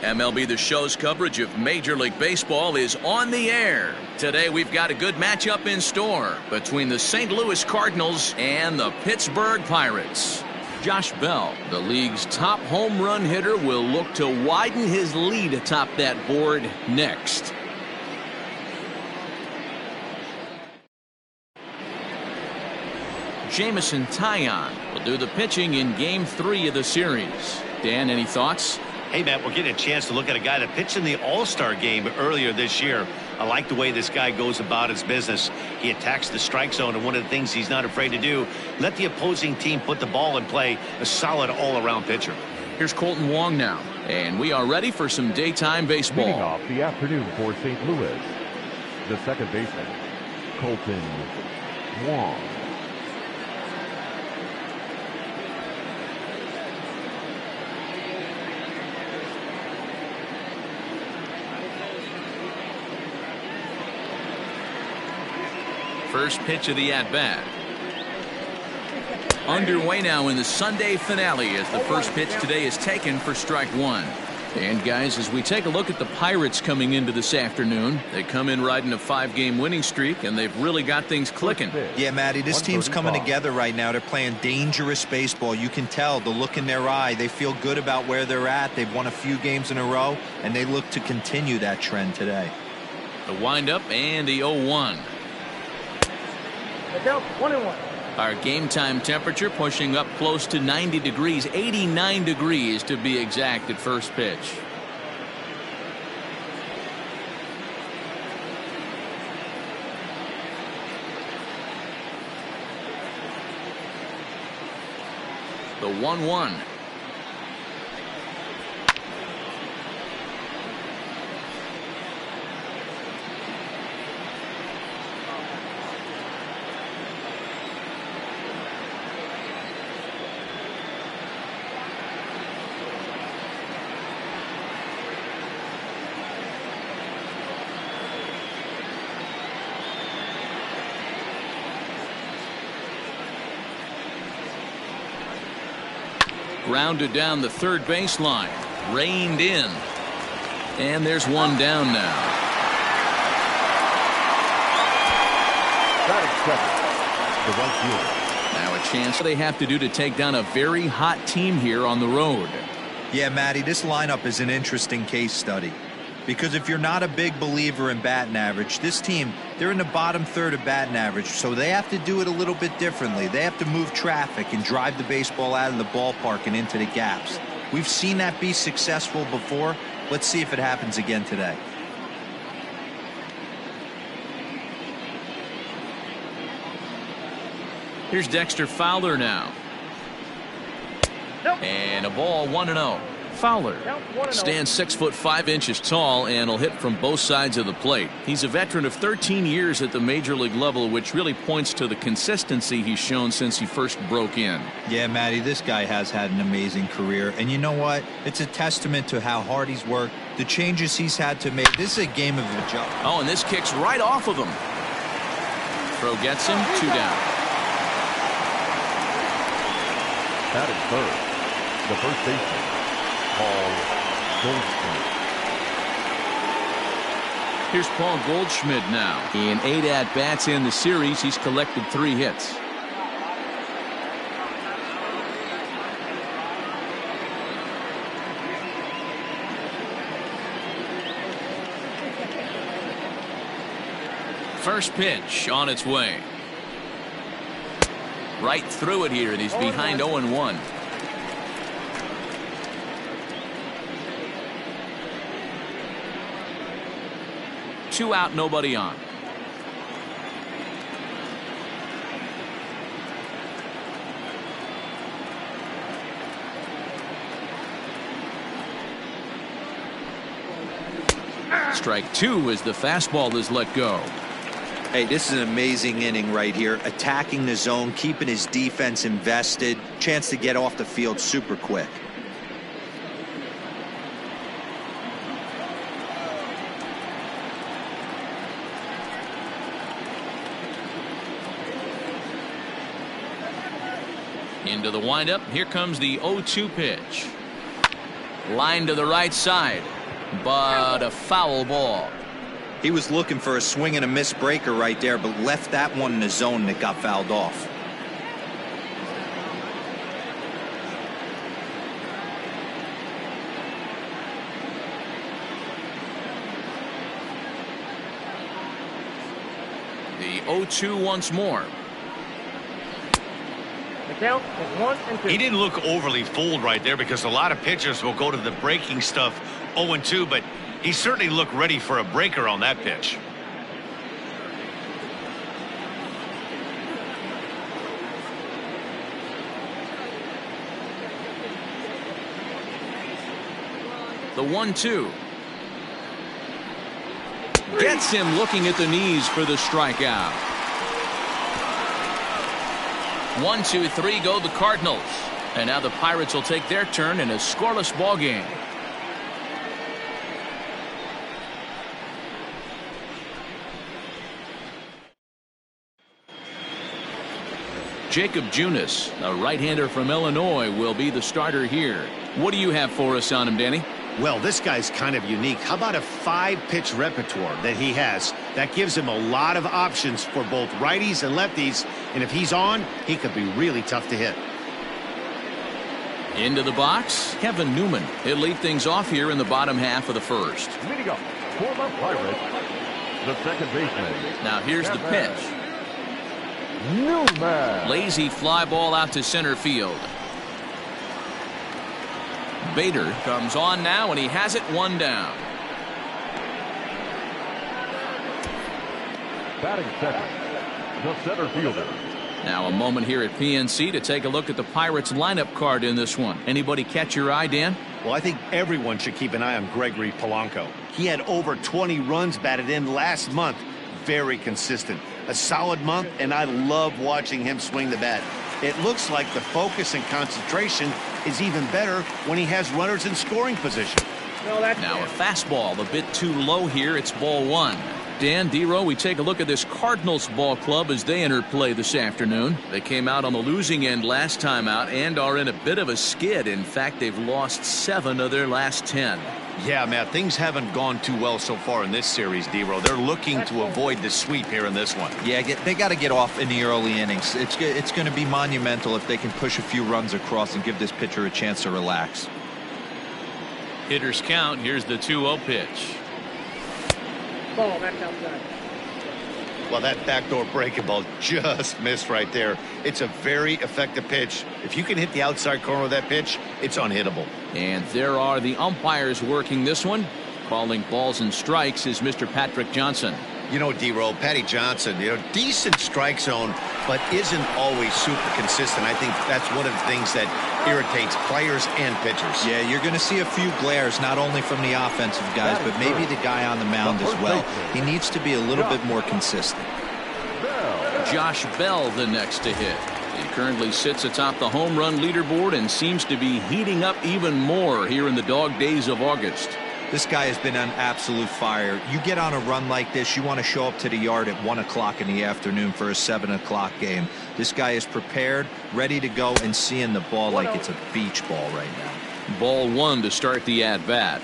MLB The Show's coverage of Major League Baseball is on the air. Today we've got a good matchup in store between the St. Louis Cardinals and the Pittsburgh Pirates. Josh Bell, the league's top home run hitter, will look to widen his lead atop that board next. Jamison Taillon will do the pitching in Game 3 of the series. Dan, any thoughts? Hey, Matt, we're getting a chance to look at a guy that pitched in the All-Star game earlier this year. I like the way this guy goes about his business. He attacks the strike zone, and one of the things he's not afraid to do, let the opposing team put the ball in play. A solid all-around pitcher. Here's Colton Wong now, and we are ready for some daytime baseball. Leading off the afternoon for St. Louis, the second baseman, Colton Wong. First pitch of the at-bat. Underway now in the Sunday finale as the first pitch today is taken for strike one. And guys, as we take a look at the Pirates coming into this afternoon, they come in riding a 5-game winning streak, and they've really got things clicking. Yeah, Matty, this team's coming together right now. They're playing dangerous baseball. You can tell the look in their eye. They feel good about where they're at. They've won a few games in a row, and they look to continue that trend today. The windup and the 0-1. Nope, 1-1. Our game time temperature pushing up close to 90 degrees, 89 degrees to be exact at first pitch. The 1-1. Grounded down the third baseline, reined in, and there's one down now. The right fielder. Now a chance they have to do to take down a very hot team here on the road. Yeah, Matty, this lineup is an interesting case study. Because if you're not a big believer in batting average, this team, they're in the bottom third of batting average, so they have to do it a little bit differently. They have to move traffic and drive the baseball out of the ballpark and into the gaps. We've seen that be successful before. Let's see if it happens again today. Here's Dexter Fowler now. Nope. And a ball 1-0. Fowler stands 6'5" tall and will hit from both sides of the plate. He's a veteran of 13 years at the major league level, which really points to the consistency he's shown since he first broke in. Yeah, Matty, this guy has had an amazing career. And you know what? It's a testament to how hard he's worked, the changes he's had to make. This is a game of adjustment. Oh, and this kicks right off of him. Throw gets him, 2 down. Batting third, the first baseman, Paul Goldschmidt. Here's Paul Goldschmidt now. In 8 at-bats in the series, he's collected 3 hits. First pitch on its way. Right through it here, and he's behind 0-1. Two out, nobody on. Strike 2 as the fastball is let go. Hey, this is an amazing inning right here. Attacking the zone, keeping his defense invested. Chance to get off the field super quick. Into the windup. Here comes the 0-2 pitch. Line to the right side, but a foul ball. He was looking for a swing and a miss breaker right there, but left that one in the zone that got fouled off. The 0-2 once more. The count is 1-2. He didn't look overly fooled right there because a lot of pitchers will go to the breaking stuff 0-2, but he certainly looked ready for a breaker on that pitch. The 1-2. Gets him looking at the knees for the strikeout. 1-2-3 go the Cardinals. And now the Pirates will take their turn in a scoreless ball game. Jacob Junis, a right-hander from Illinois, will be the starter here. What do you have for us on him, Danny? Well, this guy's kind of unique. How about a 5-pitch repertoire that he has? That gives him a lot of options for both righties and lefties. And if he's on, he could be really tough to hit. Into the box, Kevin Newman. He'll lead things off here in the bottom half of the first. Leading up for the Pirates, the second baseman. Now here's the pitch. Newman. Lazy fly ball out to center field. Bader comes on now, and he has it one down. Batting second, the center fielder. Now a moment here at PNC to take a look at the Pirates lineup card in this one. Anybody catch your eye, Dan? Well, I think everyone should keep an eye on Gregory Polanco. He had over 20 runs batted in last month. Very consistent. A solid month, and I love watching him swing the bat. It looks like the focus and concentration is even better when he has runners in scoring position. No, that's Now a fastball a bit too low here. It's ball one. Dan, D-Row, we take a look at this Cardinals ball club as they enter play this afternoon. They came out on the losing end last time out and are in a bit of a skid. In fact, they've lost 7 of their last 10. Yeah, Matt, things haven't gone too well so far in this series, D-Row. They're looking to avoid the sweep here in this one. Yeah, they got to get off in the early innings. It's going to be monumental if they can push a few runs across and give this pitcher a chance to relax. Hitters count. Here's the 2-0 pitch. ball. That's outside. Well, that backdoor breaking ball just missed right there. It's a very effective pitch. If you can hit the outside corner of that pitch, it's unhittable. And there are the umpires working this one. Calling balls and strikes is Mr. Patrick Johnson. You know, D-Roll, Patty Johnson, decent strike zone, but isn't always super consistent. I think that's one of the things that irritates players and pitchers. Yeah, you're going to see a few glares, not only from the offensive guys, but maybe the guy on the mound as well. He needs to be a little bit more consistent. Josh Bell the next to hit. He currently sits atop the home run leaderboard and seems to be heating up even more here in the dog days of August. This guy has been on absolute fire. You get on a run like this, you want to show up to the yard at 1 o'clock in the afternoon for a 7 o'clock game. This guy is prepared, ready to go, and seeing the ball like it's a beach ball right now. Ball one to start the at-bat.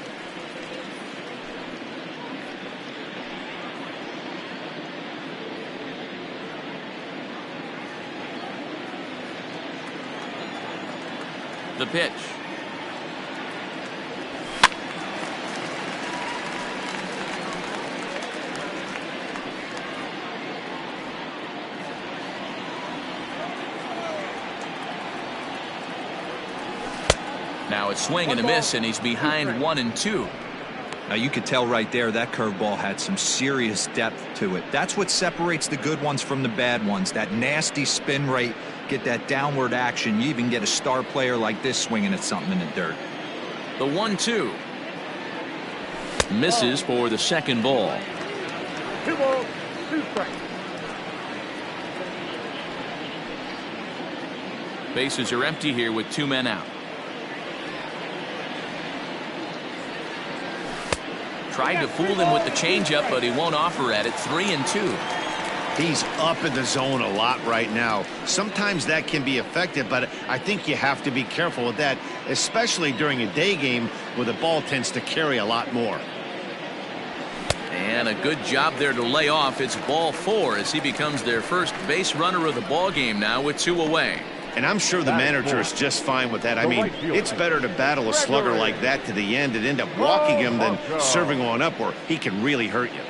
The pitch. Now it's swing and a miss, and he's behind 1-2. Now you could tell right there that curveball had some serious depth to it. That's what separates the good ones from the bad ones. That nasty spin rate, get that downward action. You even get a star player like this swinging at something in the dirt. The 1-2. Misses for the second ball. 2 balls, 2 strikes. Bases are empty here with 2 men out. Tried to fool him with the changeup, but he won't offer at it. 3-2. He's up in the zone a lot right now. Sometimes that can be effective, but I think you have to be careful with that, especially during a day game where the ball tends to carry a lot more. And a good job there to lay off. It's ball 4 as he becomes their first base runner of the ball game now with 2 away. And I'm sure the manager is just fine with that. I mean, it's better to battle a slugger like that to the end and end up walking him than serving one up where he can really hurt you.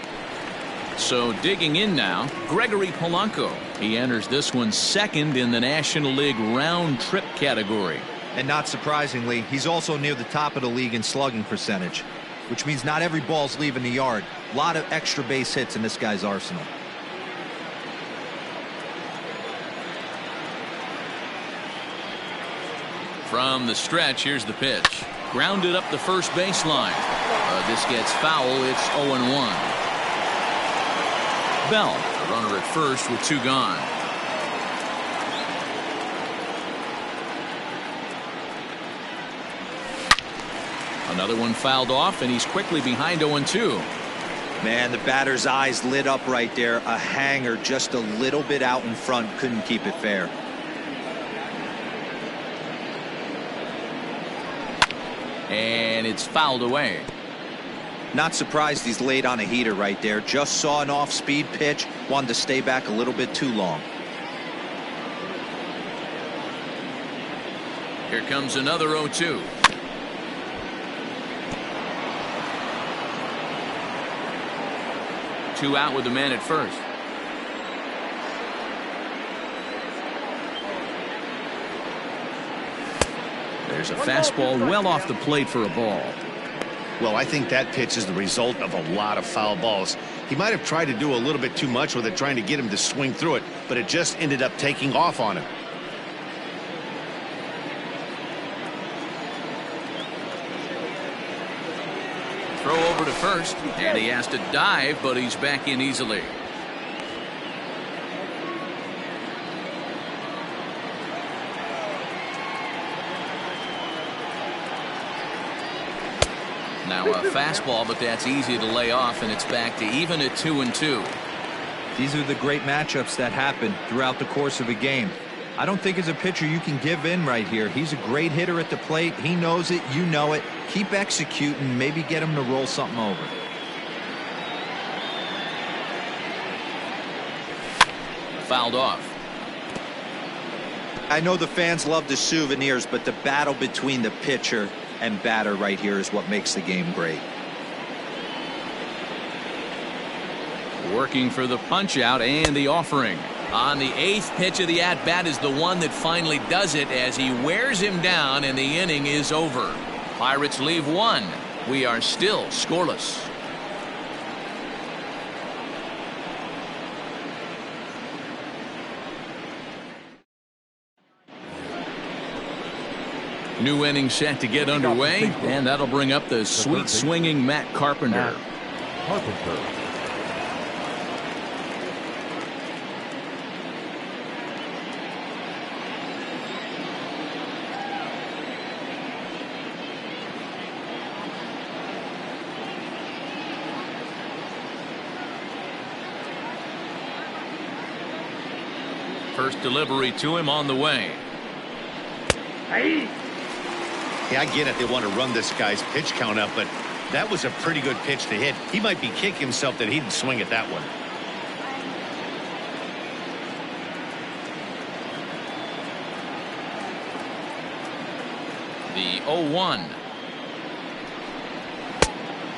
So digging in now, Gregory Polanco. He enters this one second in the National League round trip category. And not surprisingly, he's also near the top of the league in slugging percentage, which means not every ball's leaving the yard. A lot of extra base hits in this guy's arsenal. From the stretch, here's the pitch. Grounded up the first baseline. This gets foul. It's 0-1. Bell, a runner at first with 2 gone. Another one fouled off, and he's quickly behind 0-2. Man, the batter's eyes lit up right there. A hanger just a little bit out in front. Couldn't keep it fair. And it's fouled away. Not surprised he's laid on a heater right there. Just saw an off-speed pitch. Wanted to stay back a little bit too long. Here comes another 0-2. Two out with the man at first. There's a fastball well off the plate for a ball. Well, I think that pitch is the result of a lot of foul balls. He might have tried to do a little bit too much with it, trying to get him to swing through it, but it just ended up taking off on him. Throw over to first, and he has to dive, but he's back in easily. Now a fastball, but that's easy to lay off, and it's back to even at 2-2. These are the great matchups that happen throughout the course of a game. I don't think as a pitcher you can give in right here. He's a great hitter at the plate. He knows it. You know it. Keep executing. Maybe get him to roll something over. Fouled off. I know the fans love the souvenirs, but the battle between the pitcher and batter right here is what makes the game great. Working for the punch out and the offering. On the 8th pitch of the at-bat is the one that finally does it as he wears him down, and the inning is over. Pirates leave 1. We are still scoreless. New inning set to get underway, and that'll bring up the sweet swinging Matt Carpenter. First delivery to him on the way. Hey. Yeah, I get it. They want to run this guy's pitch count up, but that was a pretty good pitch to hit. He might be kicking himself that he didn't swing at that one. The 0-1.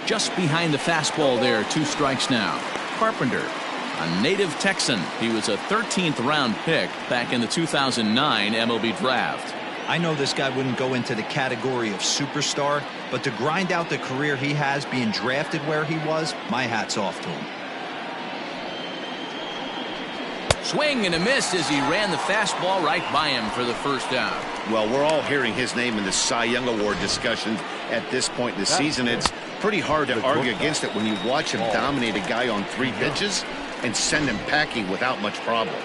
Just behind the fastball there. 2 strikes now. Carpenter, a native Texan. He was a 13th round pick back in the 2009 MLB draft. I know this guy wouldn't go into the category of superstar, but to grind out the career he has being drafted where he was, my hat's off to him. Swing and a miss as he ran the fastball right by him for the first out. Well, we're all hearing his name in the Cy Young Award discussion at this point in the season. It's pretty hard to argue against it when you watch him dominate a guy on 3 pitches and send him packing without much problem.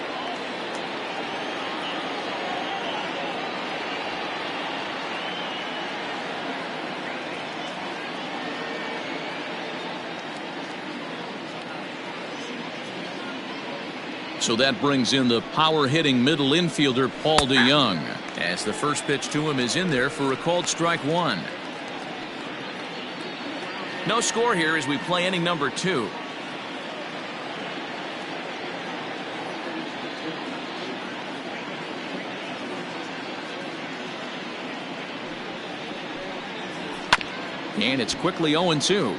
So that brings in the power-hitting middle infielder Paul DeYoung, as the first pitch to him is in there for a called strike one. No score here as we play inning number 2. And it's quickly 0-2.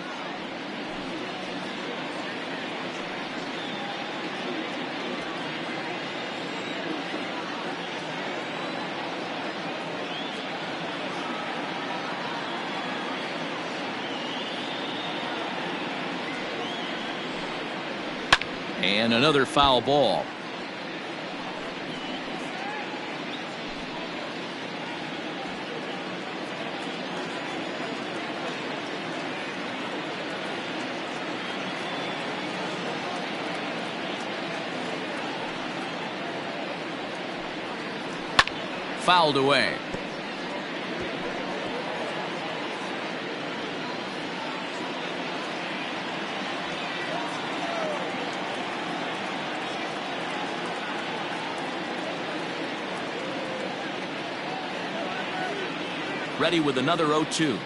And another foul ball. Fouled away. Ready with another 0-2.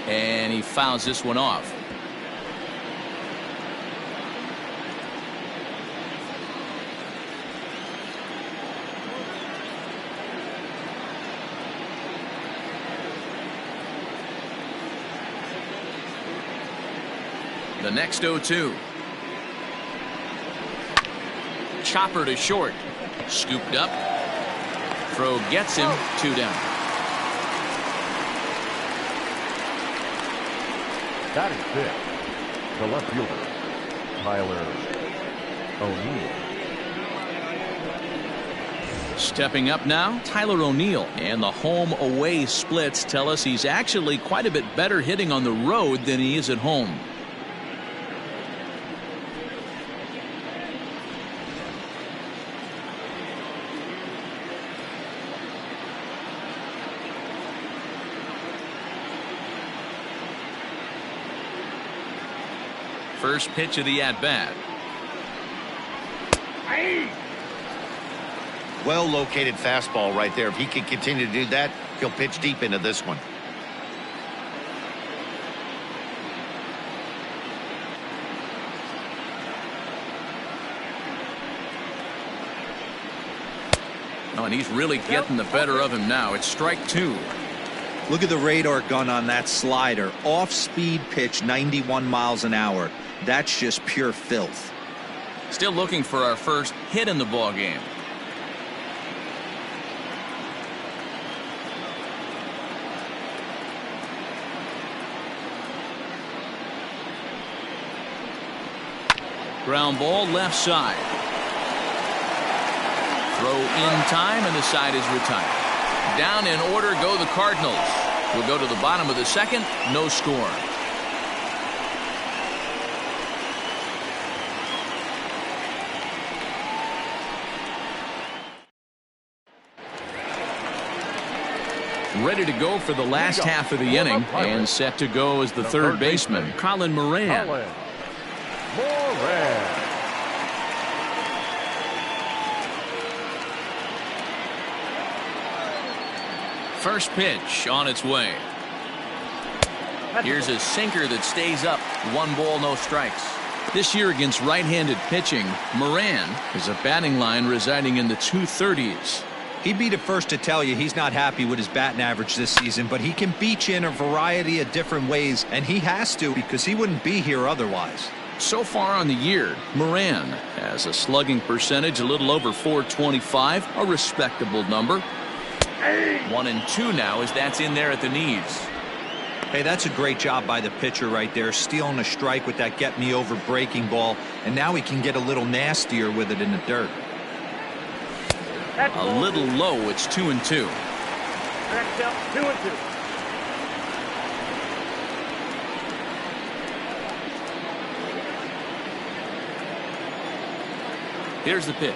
And he fouls this one off. The next 0-2. Chopper to short. Scooped up. Throw gets him. 2 down. Batting fifth, the left fielder, Tyler O'Neill. Stepping up now, Tyler O'Neill. And the home-away splits tell us he's actually quite a bit better hitting on the road than he is at home. First pitch of the at-bat. Well located fastball right there. If he can continue to do that, he'll pitch deep into this one. Oh, and he's really getting the better of him now. It's strike 2. Look at the radar gun on that slider. Off-speed pitch, 91 miles an hour. That's just pure filth. Still looking for our first hit in the ball game. Ground ball left side. Throw in time, and the side is retired. Down in order go the Cardinals. We'll go to the bottom of the second. No score. Ready to go for the last half of the inning, and set to go as the third baseman, Colin Moran. First pitch on its way. Here's a sinker that stays up. 1 ball, no strikes. This year against right-handed pitching, Moran is a batting line residing in the 230s. He'd be the first to tell you he's not happy with his batting average this season, but he can beat you in a variety of different ways, and he has to because he wouldn't be here otherwise. So far on the year, Moran has a slugging percentage a little over .425, a respectable number. 1-2 now as that's in there at the knees. Hey, that's a great job by the pitcher right there, stealing a strike with that get-me-over breaking ball, and now he can get a little nastier with it in the dirt. A little low. It's 2-2. 2-2. Here's the pitch.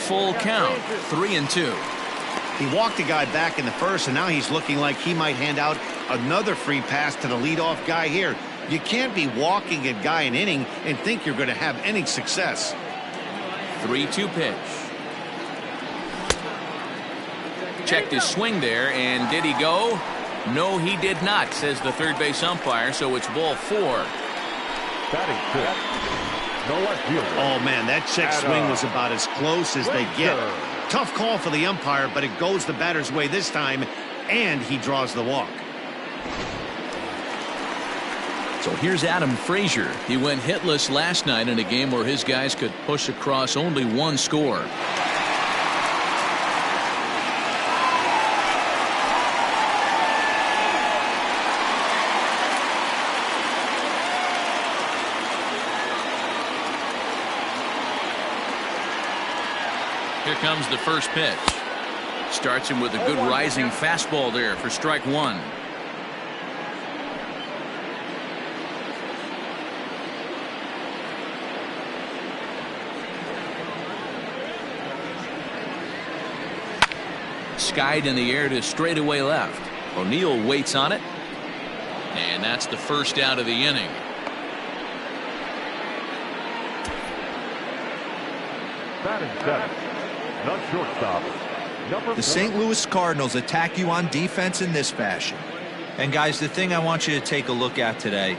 Full count. 3-2. He walked the guy back in the first, and now he's looking like he might hand out another free pass to the leadoff guy here. You can't be walking a guy an inning and think you're going to have any success. 3-2 pitch. Checked his swing there, and did he go? No, he did not, says the third base umpire, so it's ball 4. Batting fifth, the left fielder. Oh, man, that check swing was about as close as they get. Tough call for the umpire, but it goes the batter's way this time, and he draws the walk. So here's Adam Frazier. He went hitless last night in a game where his guys could push across only one score. Here comes the first pitch. Starts him with a good rising fastball there for strike 1. Skied in the air to straightaway left. O'Neill waits on it. And that's the first out of the inning. Batting seventh, the shortstop. The St. Louis Cardinals attack you on defense in this fashion. And guys, the thing I want you to take a look at today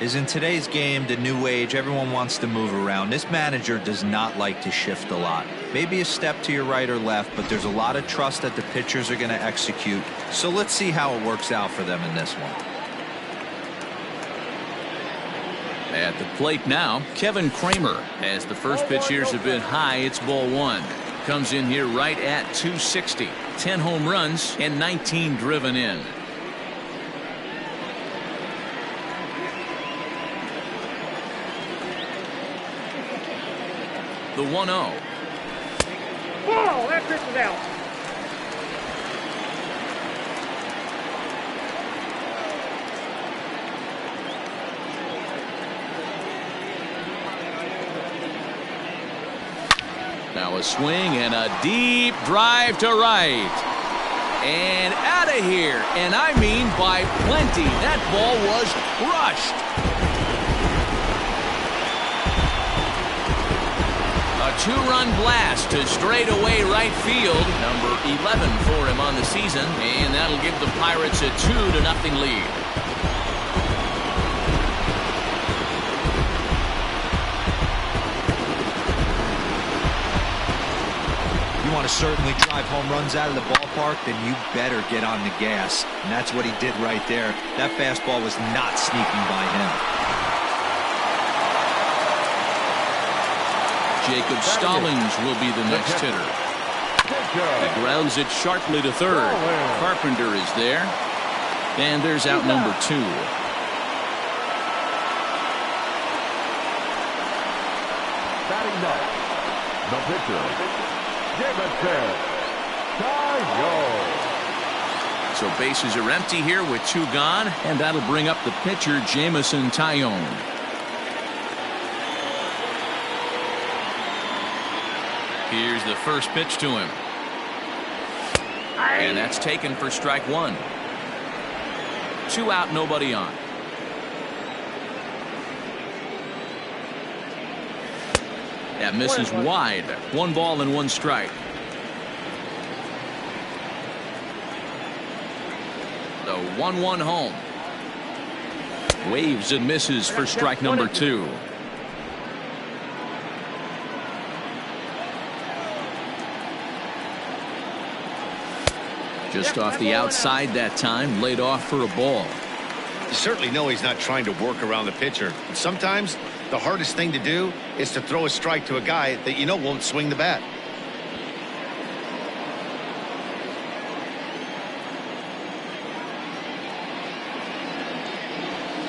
is in today's game, the new age, everyone wants to move around. This manager does not like to shift a lot. Maybe a step to your right or left, but there's a lot of trust that the pitchers are going to execute. So let's see how it works out for them in this one. At the plate now, Kevin Kramer. As the first pitch here's a bit high, it's ball 1. Comes in here right at 260. 10 home runs and 19 driven in. The 1-0. Whoa, that pitch is out. Now a swing and a deep drive to right. And out of here. And I mean by plenty. That ball was crushed. A 2-run blast to straightaway right field. Number 11 for him on the season. And that'll give the Pirates a 2-0 lead. You want to certainly drive home runs out of the ballpark, then you better get on the gas. And that's what he did right there. That fastball was not sneaking by him. Jacob Stallings will be the next hitter. He grounds it sharply to third. Carpenter is there. And there's out number 2. Batting ninth, the pitcher, Jamison Taillon. So bases are empty here with 2 gone, and that'll bring up the pitcher, Jamison Taillon. Here's the first pitch to him. And that's taken for strike 1. 2 out, nobody on. That misses wide. 1 ball and 1 strike. The 1-1 home. Waves and misses for strike number 2. Just off the outside that time, laid off for a ball. You certainly know he's not trying to work around the pitcher. And sometimes the hardest thing to do is to throw a strike to a guy that you know won't swing the bat.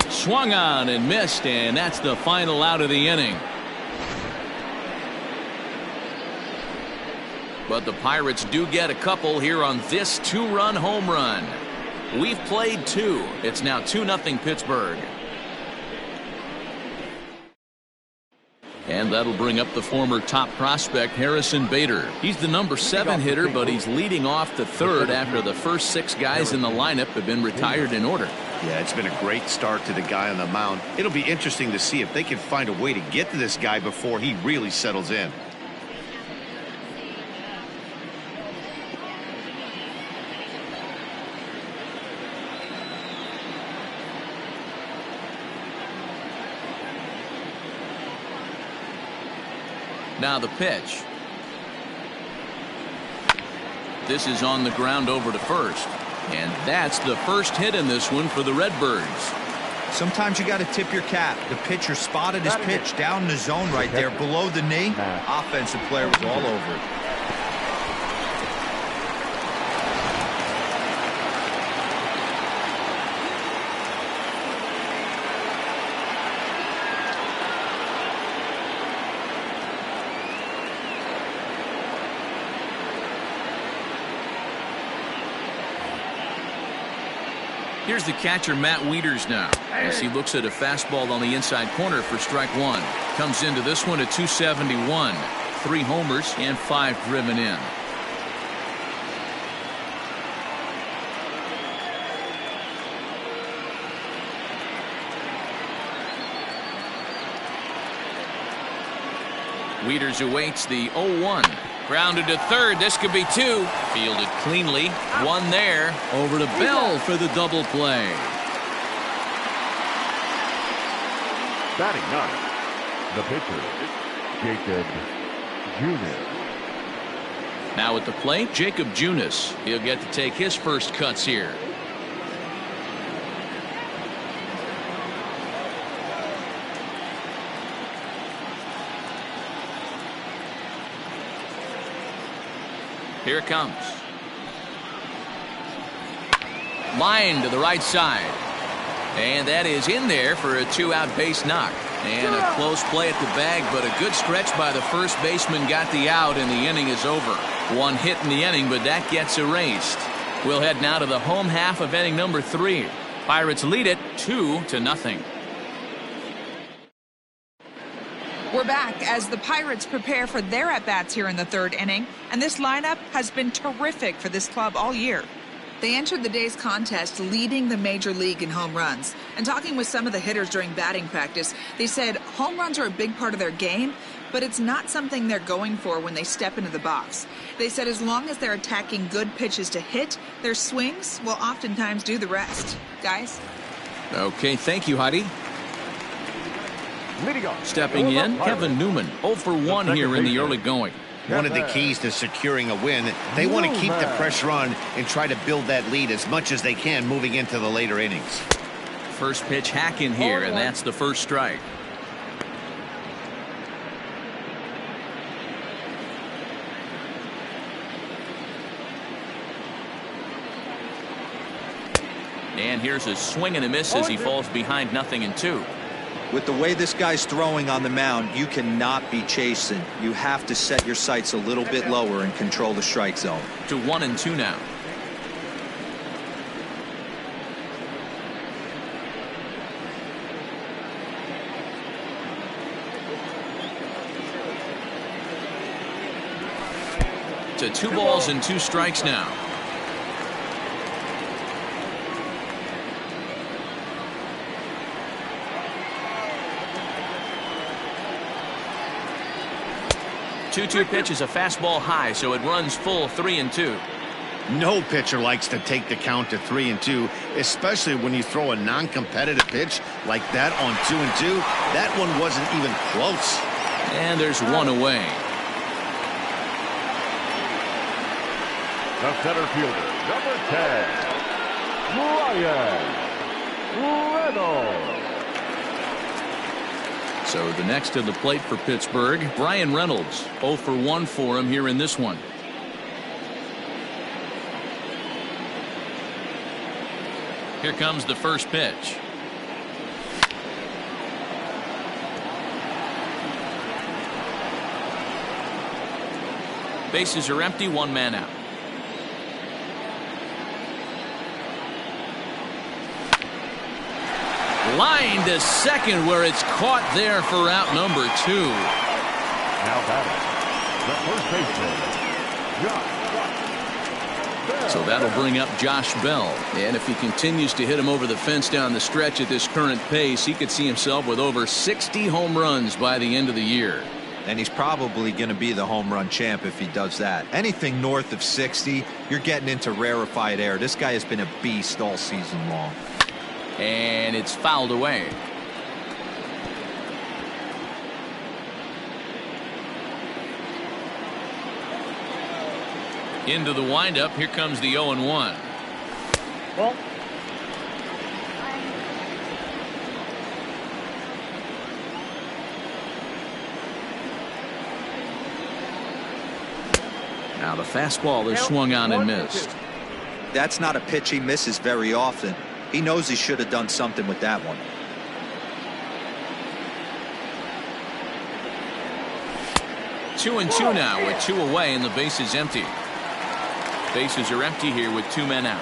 Swung on and missed, and that's the final out of the inning. But the Pirates do get a couple here on this 2-run home run. We've played 2. It's now 2-0 Pittsburgh. And that'll bring up the former top prospect Harrison Bader. He's the number 7 hitter, but he's leading off the 3rd after the first 6 guys in the lineup have been retired in order. Yeah, it's been a great start to the guy on the mound. It'll be interesting to see if they can find a way to get to this guy before he really settles in. Now the pitch. This is on the ground over to first. And that's the first hit in this one for the Redbirds. Sometimes you got to tip your cap. The pitcher spotted his pitch down in the zone right there below the knee. Offensive player was all over it. Here's the catcher, Matt Wieters, now, as he looks at a fastball on the inside corner for strike one. Comes into this one at 271. 3 homers and 5 driven in. Wieters awaits the 0-1. Grounded to third. This could be 2. Fielded cleanly. 1 there. Over to Bell for the double play. Batting 9, the pitcher, Jacob Junis. Now at the plate, Jacob Junis. He'll get to take his first cuts here. Here it comes. Line to the right side. And that is in there for a 2-out base knock. And a close play at the bag, but a good stretch by the first baseman got the out, and the inning is over. 1 hit in the inning, but that gets erased. We'll head now to the home half of inning number 3. Pirates lead it 2-0. We're back as the Pirates prepare for their at-bats here in the 3rd inning, and this lineup has been terrific for this club all year. They entered the day's contest leading the major league in home runs. And talking with some of the hitters during batting practice, they said home runs are a big part of their game, but it's not something they're going for when they step into the box. They said as long as they're attacking good pitches to hit, their swings will oftentimes do the rest. Guys? Okay, thank you, Heidi. Stepping in, Kevin Newman, 0 for 1 here in the early going. One of the keys to securing a win, they want to keep the pressure on and try to build that lead as much as they can moving into the later innings. First pitch hack in here, and that's the first strike. And here's a swing and a miss as he falls behind 0-2. With the way this guy's throwing on the mound, you cannot be chasing. You have to set your sights a little bit lower and control the strike zone. To 1-2 now. To 2 balls and 2 strikes now. Two-two pitch is a fastball high, so it runs full 3-2. No pitcher likes to take the count to 3-2, especially when you throw a non-competitive pitch like that on 2-2. That one wasn't even close. And there's 1 away. The center fielder, number 10, Ryan Reynolds. So the next to the plate for Pittsburgh, Brian Reynolds. 0 for 1 for him here in this one. Here comes the first pitch. Bases are empty, 1 man out. Line to second, where it's caught there for out number 2. Now batting, the first baseman, Josh. So that'll bring up Josh Bell. And if he continues to hit him over the fence down the stretch at this current pace, he could see himself with over 60 home runs by the end of the year. And he's probably going to be the home run champ if he does that. Anything north of 60, you're getting into rarefied air. This guy has been a beast all season long. And it's fouled away. Into the windup. Here comes the 0-1. Well, now the fastball is swung on and missed. That's not a pitch he misses very often. He knows he should have done something with that one. Two and two now with 2 away and the base is empty. Bases are empty here with 2 men out.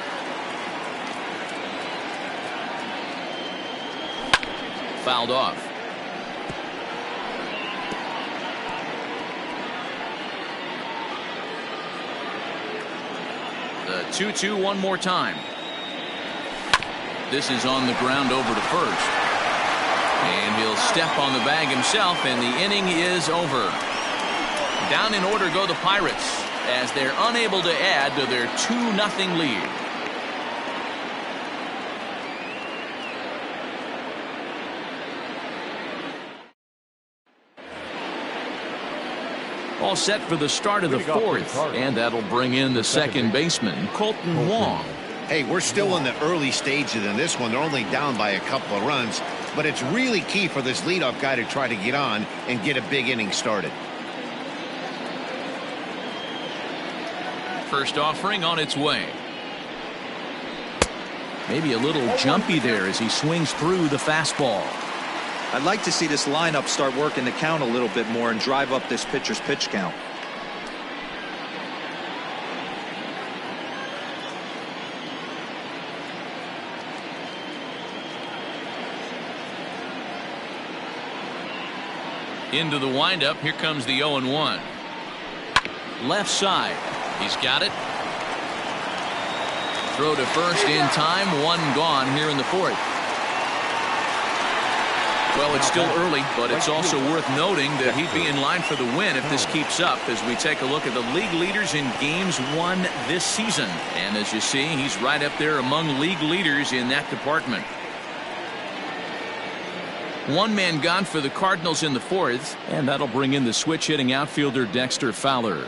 Fouled off. The 2-2 one more time. This is on the ground over to first. And he'll step on the bag himself, and the inning is over. Down in order go the Pirates as they're unable to add to their 2-0 lead. All set for the start of the fourth, and that'll bring in the second baseman, Colton Wong. Hey, we're still in the early stages in this one. They're only down by a couple of runs, but it's really key for this leadoff guy to try to get on and get a big inning started. First offering on its way. Maybe a little jumpy there as he swings through the fastball. I'd like to see this lineup start working the count a little bit more and drive up this pitcher's pitch count. Into the windup. Here comes the 0-1. Left side. He's got it. Throw to first in time. 1 gone here in the fourth. Well, it's still early, but it's also worth noting that he'd be in line for the win if this keeps up as we take a look at the league leaders in games won this season. And as you see, he's right up there among league leaders in that department. 1 man gone for the Cardinals in the fourth, and that'll bring in the switch hitting outfielder Dexter Fowler.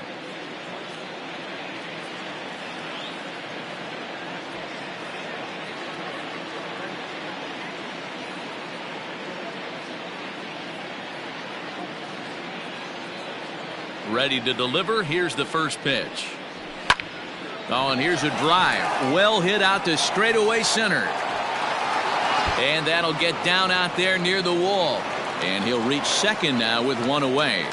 Ready to deliver. Here's the first pitch. Oh, and here's a drive. Well hit out to straightaway center. And that'll get down out there near the wall. And he'll reach second now with 1 away.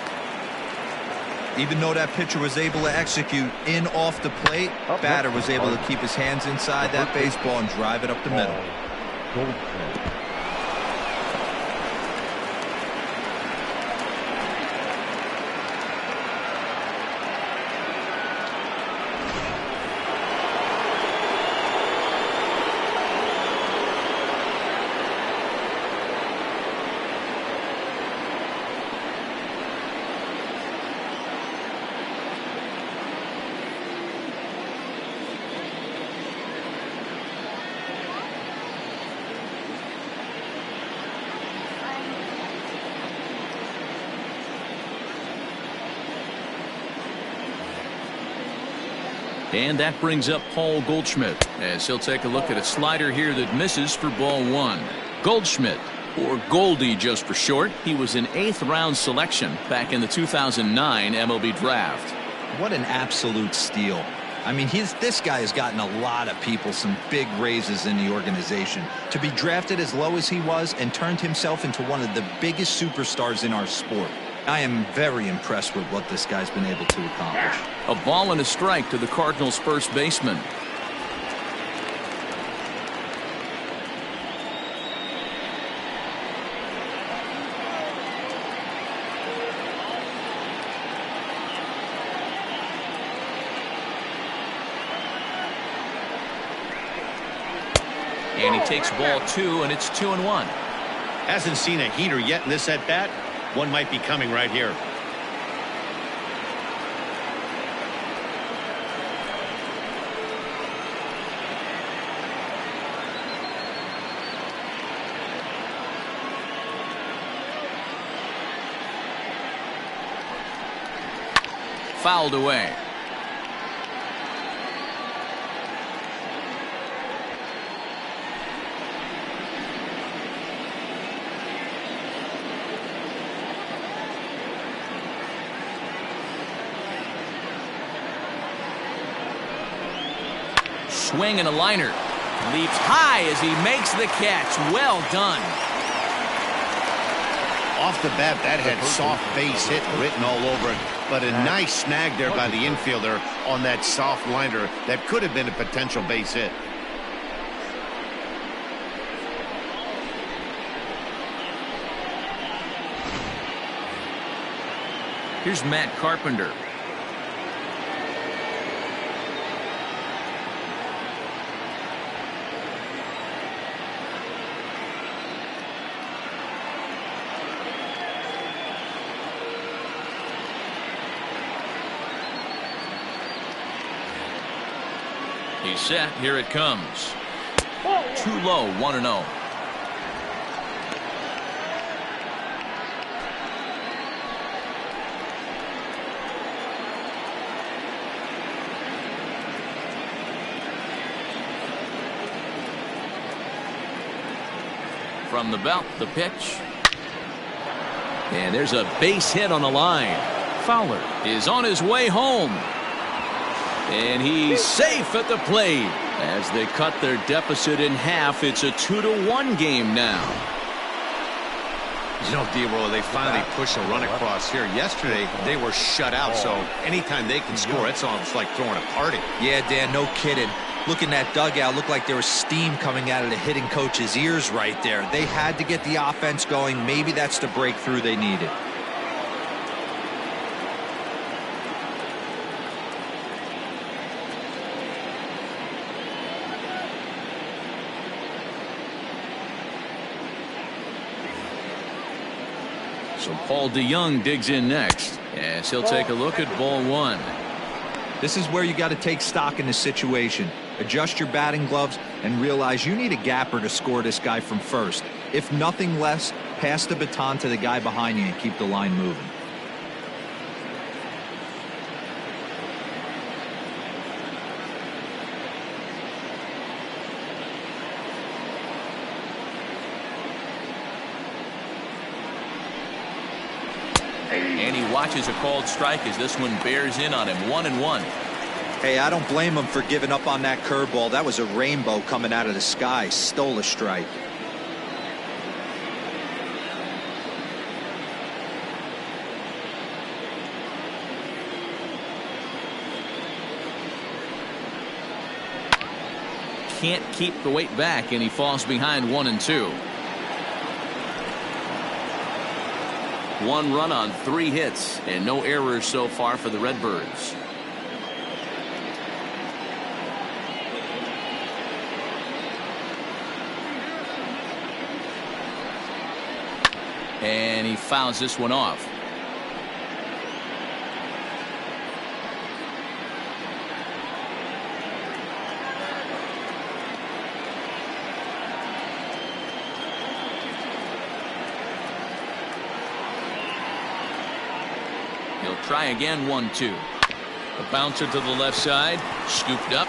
Even though that pitcher was able to execute in off the plate, batter was able to keep his hands inside that baseball and drive it up the middle. And that brings up Paul Goldschmidt as he'll take a look at a slider here that misses for ball 1. Goldschmidt, or Goldie just for short, he was an 8th round selection back in the 2009 MLB draft. What an absolute steal. I mean, this guy has gotten a lot of people some big raises in the organization. To be drafted as low as he was and turned himself into one of the biggest superstars in our sport. I am very impressed with what this guy's been able to accomplish. A ball and a strike to the Cardinals' first baseman. And he takes ball 2, and it's 2-1. Hasn't seen a heater yet in this at-bat. One might be coming right here. Fouled away. Swing and a liner. Leaps high as he makes the catch. Well done. Off the bat, that had soft base hit written all over it, but a nice snag there by the infielder on that soft liner that could have been a potential base hit. Here's Matt Carpenter. He's set. Here it comes. Too low. 1-0. From the belt, the pitch. And there's a base hit on the line. Fowler is on his way home. And he's safe at the plate. As they cut their deficit in half, it's a 2-1 game now. You know, D-Roll, they finally pushed a run across here. Yesterday, they were shut out, so anytime they can score, it's almost like throwing a party. Yeah, Dan, no kidding. Look in that dugout, looked like there was steam coming out of the hitting coach's ears right there. They had to get the offense going. Maybe that's the breakthrough they needed. So Paul DeYoung digs in next as he'll take a look at ball 1. This is where you got to take stock in the situation. Adjust your batting gloves and realize you need a gapper to score this guy from first. If nothing less, pass the baton to the guy behind you and keep the line moving. And he watches a called strike as this one bears in on him. 1-1. Hey, I don't blame him for giving up on that curveball. That was a rainbow coming out of the sky. Stole a strike. Can't keep the weight back, and he falls behind 1-2. 1 run on 3 hits and no errors so far for the Redbirds. And he fouls this one off. He'll try again. 1-2. A bouncer to the left side, scooped up.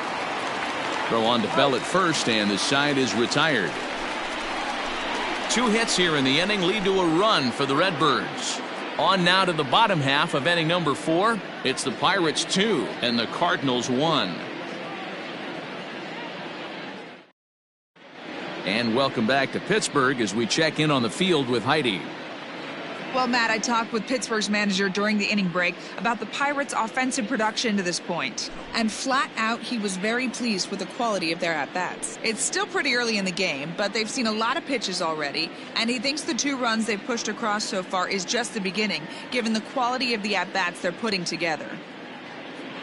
Throw on to Bell at first, and the side is retired. 2 hits here in the inning lead to a run for the Redbirds. On now to the bottom half of inning number 4. It's the Pirates 2 and the Cardinals 1. And welcome back to Pittsburgh as we check in on the field with Heidi. Well, Matt, I talked with Pittsburgh's manager during the inning break about the Pirates' offensive production to this point. And flat out, he was very pleased with the quality of their at-bats. It's still pretty early in the game, but they've seen a lot of pitches already, and he thinks the 2 runs they've pushed across so far is just the beginning, given the quality of the at-bats they're putting together.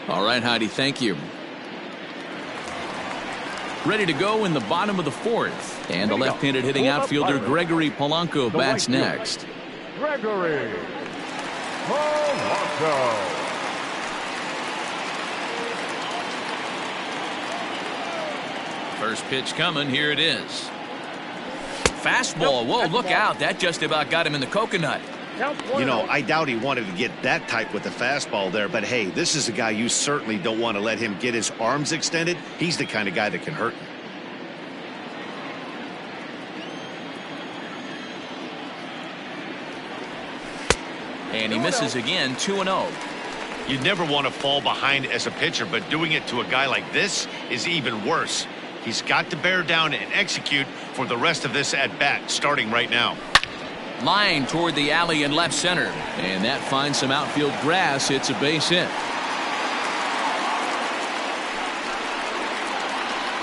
All right, Heidi, thank you. Ready to go in the bottom of the fourth. And the left-handed hitting outfielder Gregory Polanco bats next. Gregory Polanco. First pitch coming. Here it is. Fastball. Whoa, look out. That just about got him in the coconut. You know, I doubt he wanted to get that tight with the fastball there, but hey, this is a guy you certainly don't want to let him get his arms extended. He's the kind of guy that can hurt you. And he misses again, 2-0. You never want to fall behind as a pitcher, but doing it to a guy like this is even worse. He's got to bear down and execute for the rest of this at-bat, starting right now. Line toward the alley in left center. And that finds some outfield grass. It's a base hit.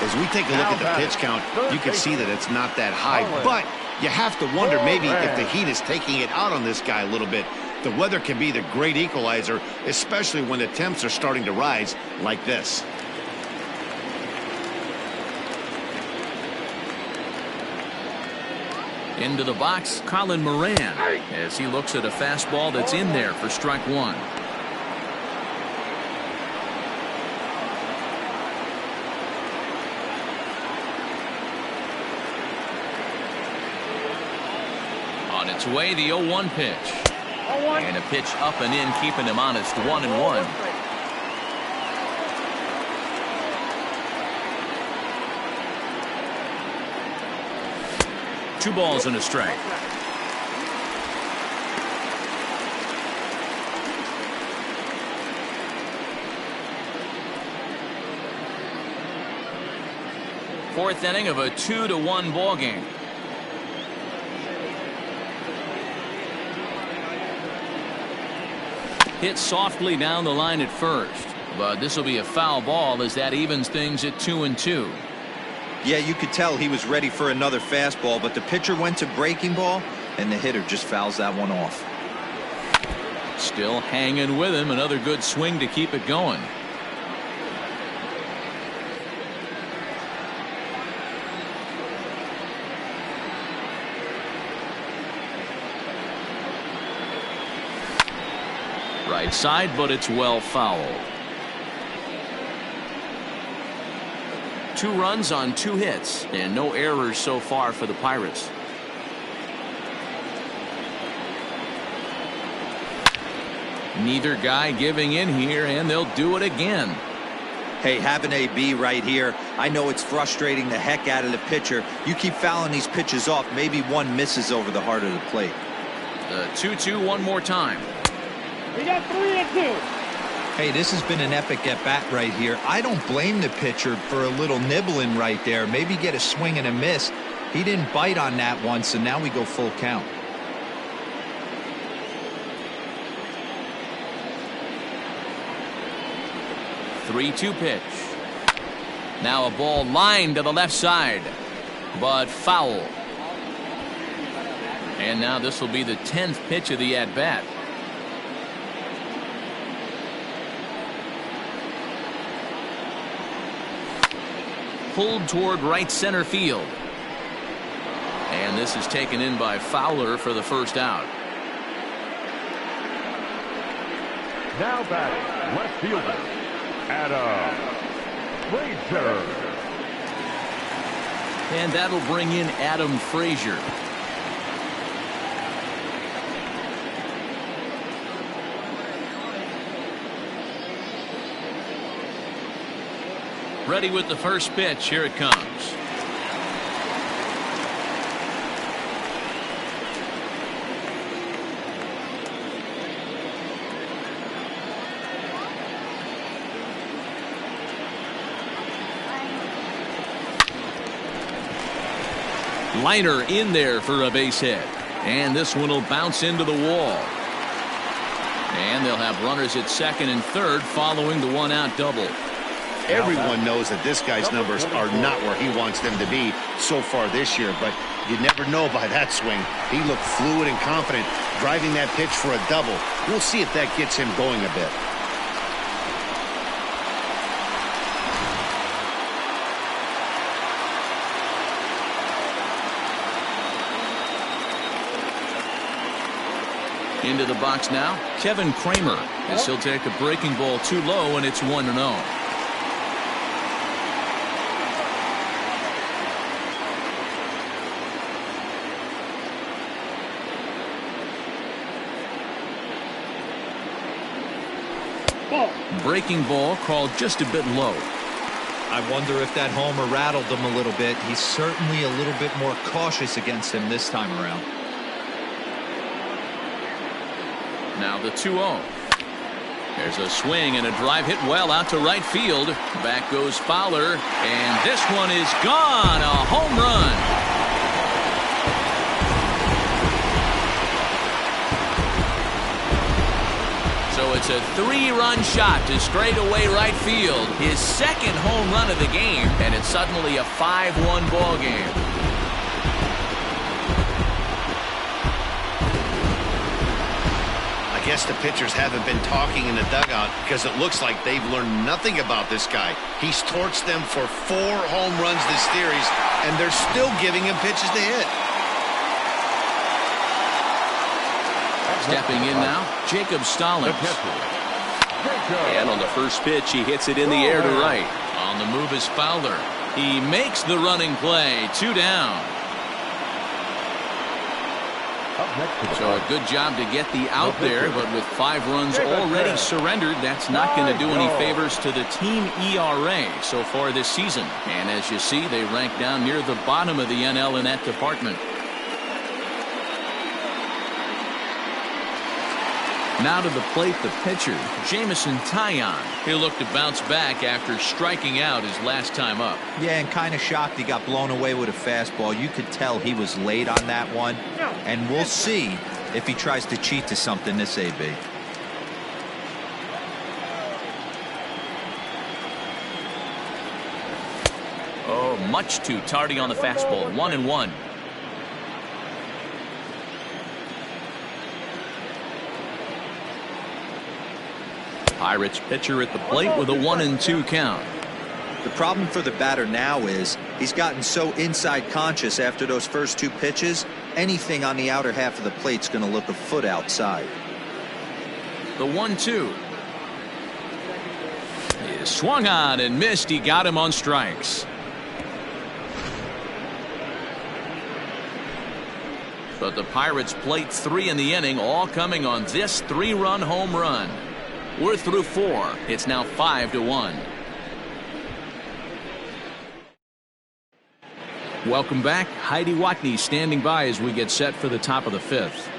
As we take a look at the pitch count, you can see that it's not that high, but you have to wonder maybe if the heat is taking it out on this guy a little bit. The weather can be the great equalizer, especially when the temps are starting to rise like this. Into the box, Colin Moran, as he looks at a fastball that's in there for strike one. On its way, the 0-1 pitch. And a pitch up and in, keeping him honest, 1-1. Two balls and a strike. Fourth inning of a 2-1 ball game. Hit softly down the line at first, but this will be a foul ball as that evens things at 2-2. Yeah, you could tell he was ready for another fastball, but the pitcher went to breaking ball, and the hitter just fouls that one off. Still hanging with him. Another good swing to keep it going. Right side, but it's well fouled. 2 runs on 2 hits and no errors so far for the Pirates. Neither guy giving in here, and they'll do it again. Hey, have an AB right here. I know it's frustrating the heck out of the pitcher. You keep fouling these pitches off, maybe one misses over the heart of the plate. The 2-2 one more time. We got 3-2. Hey, this has been an epic at-bat right here. I don't blame the pitcher for a little nibbling right there. Maybe get a swing and a miss. He didn't bite on that one, so now we go full count. Three-two pitch. Now a ball lined to the left side, but foul. And now this will be the 10th pitch of the at-bat. Pulled toward right center field. And this is taken in by Fowler for the first out. Now batting, left fielder, Adam Frazier. And that'll bring in Adam Frazier. Ready with the first pitch. Here it comes. Liner in there for a base hit. And this one will bounce into the wall. And they'll have runners at second and third following the one-out double. Everyone knows that this guy's numbers are not where he wants them to be so far this year, but you never know by that swing. He looked fluid and confident, driving that pitch for a double. We'll see if that gets him going a bit. Into the box now, Kevin Kramer, as he'll take a breaking ball too low, and it's 1-0. Breaking ball called just a bit low. I wonder if that homer rattled him a little bit. He's certainly a little bit more cautious against him this time around. Now the 2-0. There's a swing and a drive hit well out to right field. Back goes Fowler, and this one is gone. A home run. So it's a 3-run shot to straightaway right field. His second home run of the game, and it's suddenly a 5-1 ball game. I guess the pitchers haven't been talking in the dugout because it looks like they've learned nothing about this guy. He's torched them for 4 home runs this series, and they're still giving him pitches to hit. Stepping in now, Jacob Stallings. And on the first pitch, he hits it in the air to right. On the move is Fowler. He makes the running play. 2 down. So a good job to get the out there, but with 5 runs already surrendered, that's not going to do any favors to the team ERA so far this season. And as you see, they rank down near the bottom of the NL in that department. Now to the plate, the pitcher, Jameson Taillon. He'll look to bounce back after striking out his last time up. Yeah, and kind of shocked he got blown away with a fastball. You could tell he was late on that one. And we'll see if he tries to cheat to something this AB. Oh, much too tardy on the fastball. 1-1. Pirates pitcher at the plate with a 1-2 count. The problem for the batter now is he's gotten so inside conscious after those first 2 pitches. Anything on the outer half of the plate's going to look a foot outside. The 1-2 is swung on and missed. He got him on strikes. But the Pirates plate 3 in the inning, all coming on this 3-run home run. We're through 4. It's now 5-1. Welcome back. Heidi Watney standing by as we get set for the top of the 5th.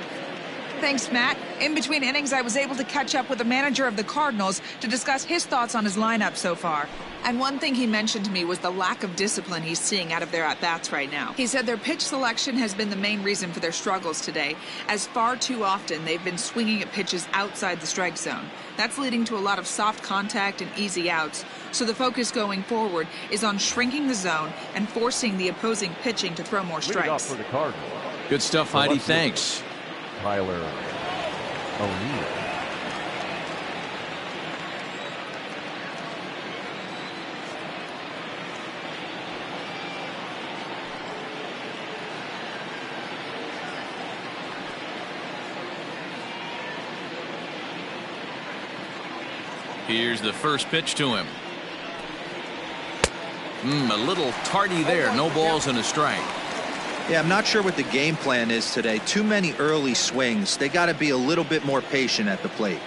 Thanks, Matt. In between innings, I was able to catch up with the manager of the Cardinals to discuss his thoughts on his lineup so far. And one thing he mentioned to me was the lack of discipline he's seeing out of their at-bats right now. He said their pitch selection has been the main reason for their struggles today, as far too often they've been swinging at pitches outside the strike zone. That's leading to a lot of soft contact and easy outs. So the focus going forward is on shrinking the zone and forcing the opposing pitching to throw more strikes. For the Cardinals. Good stuff, Heidi. Thanks. Tyler O'Neill. Here's the first pitch to him. A little tardy there. No balls and a strike. Yeah, I'm not sure what the game plan is today. Too many early swings. They got to be a little bit more patient at the plate.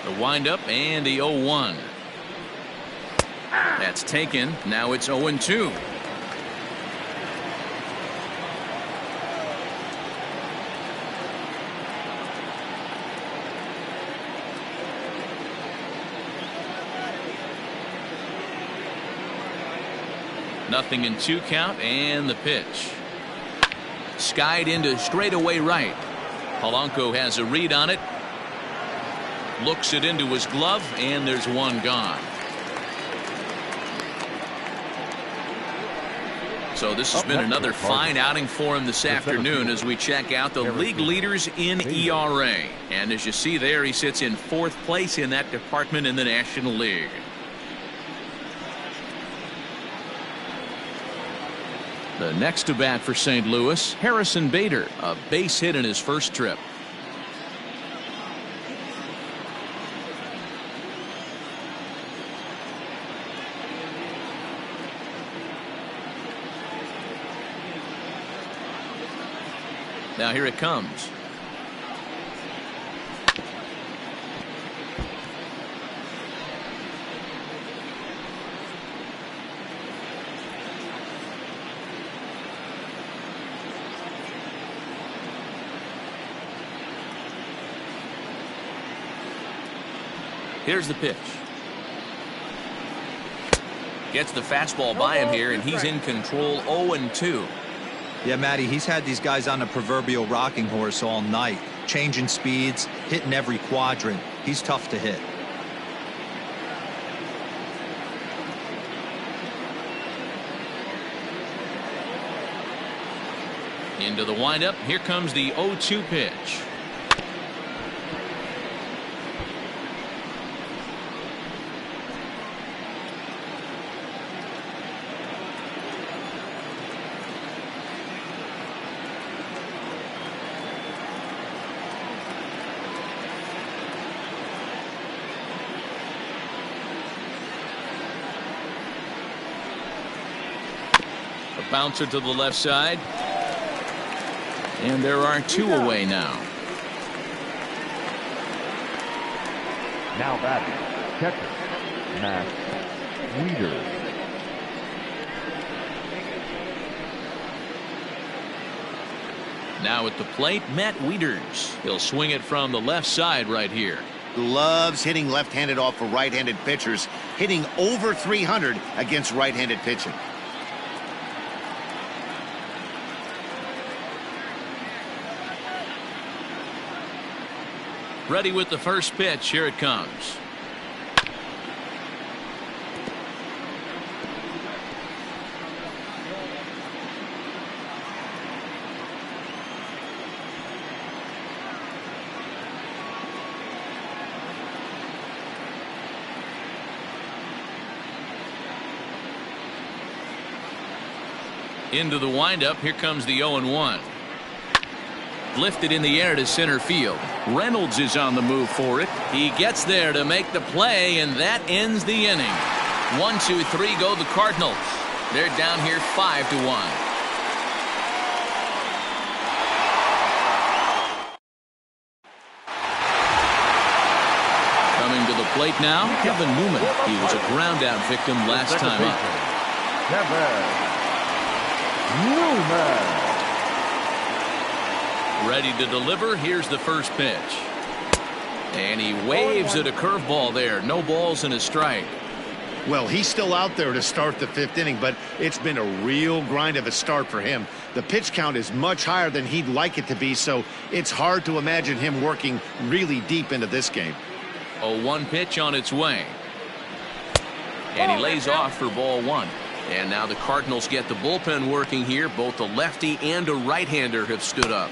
The windup and the 0-1. That's taken. Now it's 0-2. Nothing in 2 count, and the pitch. Skied into straightaway right. Polanco has a read on it. Looks it into his glove, and there's one gone. So this has been another fine outing for him this afternoon as we check out the league leaders in ERA. And as you see there, he sits in 4th place in that department in the National League. The next to bat for St. Louis, Harrison Bader, a base hit in his first trip. Now here it comes. Here's the pitch. Gets the fastball by him here, and he's in control. 0-2. Yeah, Matty, he's had these guys on a proverbial rocking horse all night, changing speeds, hitting every quadrant. He's tough to hit. Into the windup. Here comes the 0-2 pitch. Bouncer to the left side. And there are 2 away now. Now batting, catcher, Matt Wieters. Now at the plate, Matt Wieters. He'll swing it from the left side right here. Loves hitting left-handed off of right-handed pitchers, hitting over 300 against right-handed pitching. Ready with the first pitch. Here it comes. Into the windup. Here comes the 0-1. Lifted in the air to center field. Reynolds is on the move for it. He gets there to make the play, and that ends the inning. 1-2-3 go the Cardinals. They're down here 5-1. Coming to the plate now, Kevin Newman. He was a ground out victim last time up. Kevin Newman. Ready to deliver. Here's the first pitch. And he waves at a curveball there. No balls and a strike. Well, he's still out there to start the 5th inning, but it's been a real grind of a start for him. The pitch count is much higher than he'd like it to be, so it's hard to imagine him working really deep into this game. 0-1 pitch on its way. And he lays off for ball 1. And now the Cardinals get the bullpen working here. Both a lefty and a right-hander have stood up.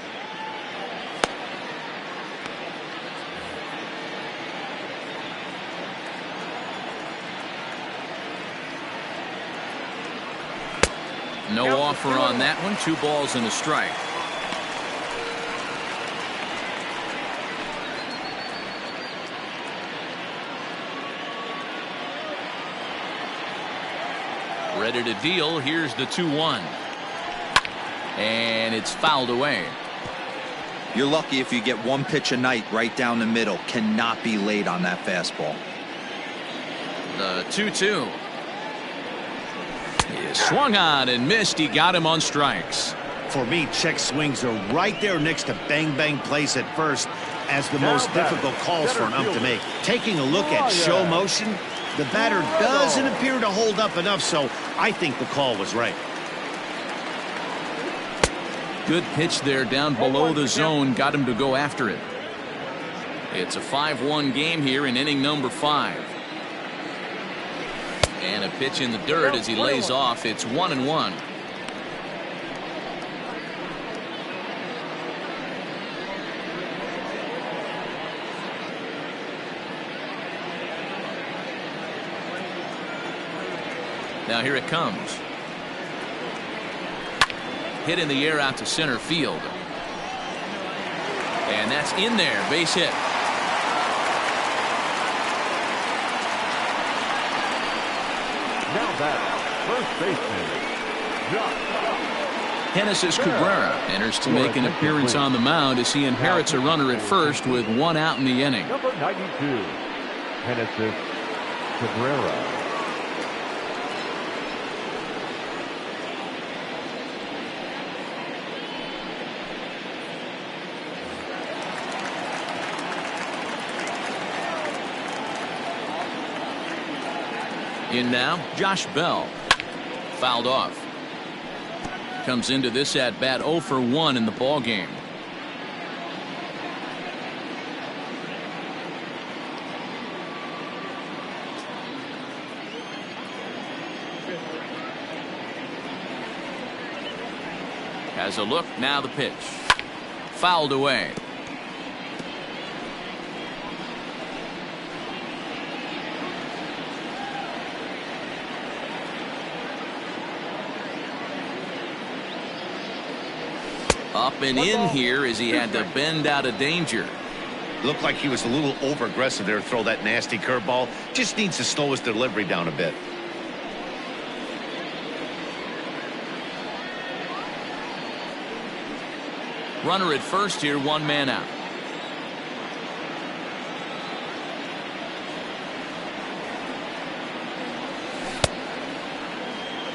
No offer on that one. 2 balls and a strike. Ready to deal. Here's the 2-1. And it's fouled away. You're lucky if you get 1 pitch a night right down the middle. Cannot be late on that fastball. The 2-2. He swung on and missed. He got him on strikes. For me, check swings are right there next to bang-bang plays at first as the most difficult calls for an ump to make. Taking a look at show motion, the batter doesn't appear to hold up enough, so I think the call was right. Good pitch there down below the zone. Got him to go after it. It's a 5-1 game here in inning number 5. And a pitch in the dirt as he lays off. It's 1-1. Now here it comes. hit in the air out to center field. And that's in there. Base hit. Now that first baseman, Genesis Cabrera enters to make an appearance on the mound as he inherits a runner at first with one out in the inning. Number 92, Genesis Cabrera. In now, Josh Bell. Fouled off. Comes into this at bat 0 for 1 in the ball game. Has a look, now the pitch. Fouled away. Up and in here as he had to bend out of danger. Looked like he was a little over aggressive there to throw that nasty curveball. Just needs to slow his delivery down a bit. Runner at first here, one man out.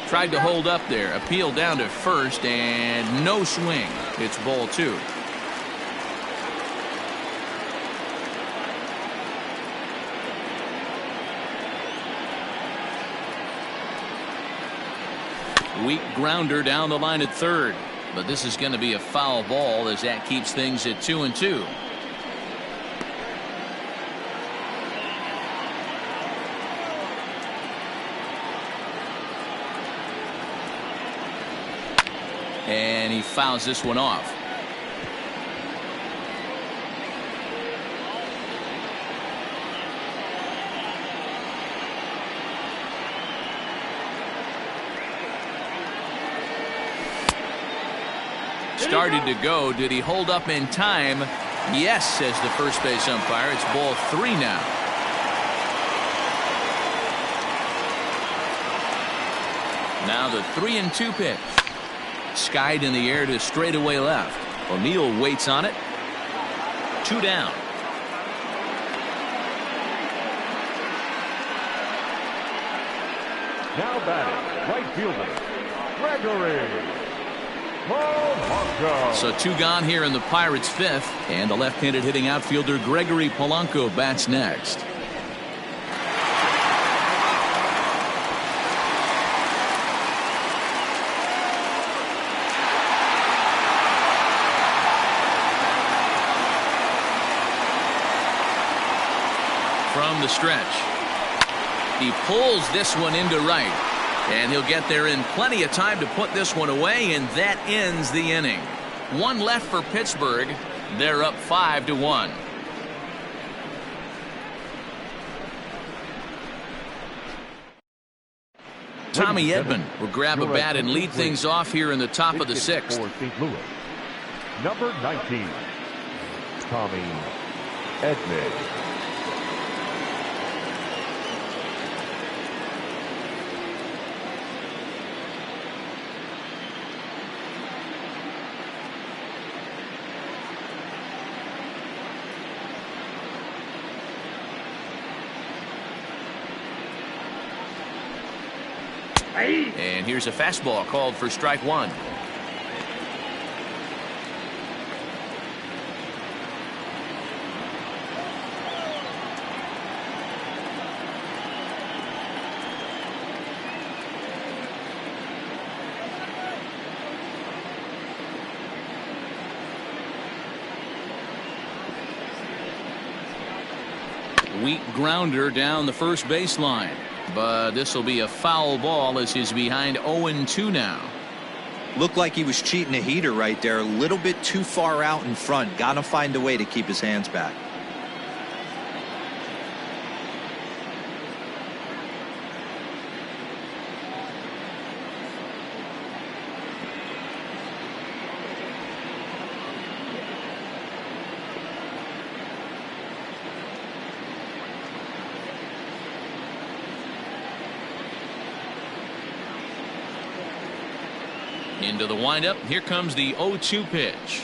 Tried to hold up there, appeal down to first, and no swing. It's ball 2. Weak grounder down the line at third, but this is going to be a foul ball as that keeps things at 2-2. And he fouls this one off. Started to go. Did he hold up in time? Yes, says the first base umpire. It's ball 3 now. Now the 3-2 pitch. Skied in the air to straightaway left. O'Neill waits on it. 2 down. Now batting, right fielder, Gregory. So 2 gone here in the Pirates' 5th, and the left-handed hitting outfielder Gregory Polanco bats next. From the stretch, he pulls this one into right, and he'll get there in plenty of time to put this one away, and that ends the inning. 1 left for Pittsburgh. They're up 5-1. Tommy Edman will grab a bat and lead things off here in the top of the 6th. For St. Louis, number 19, Tommy Edman. And here's a fastball called for strike 1. Weak grounder down the first baseline. But this will be a foul ball as he's behind 0-2 now. Looked like he was cheating a heater right there. A little bit too far out in front. Got to find a way to keep his hands back. Into the windup. Here comes the 0-2 pitch.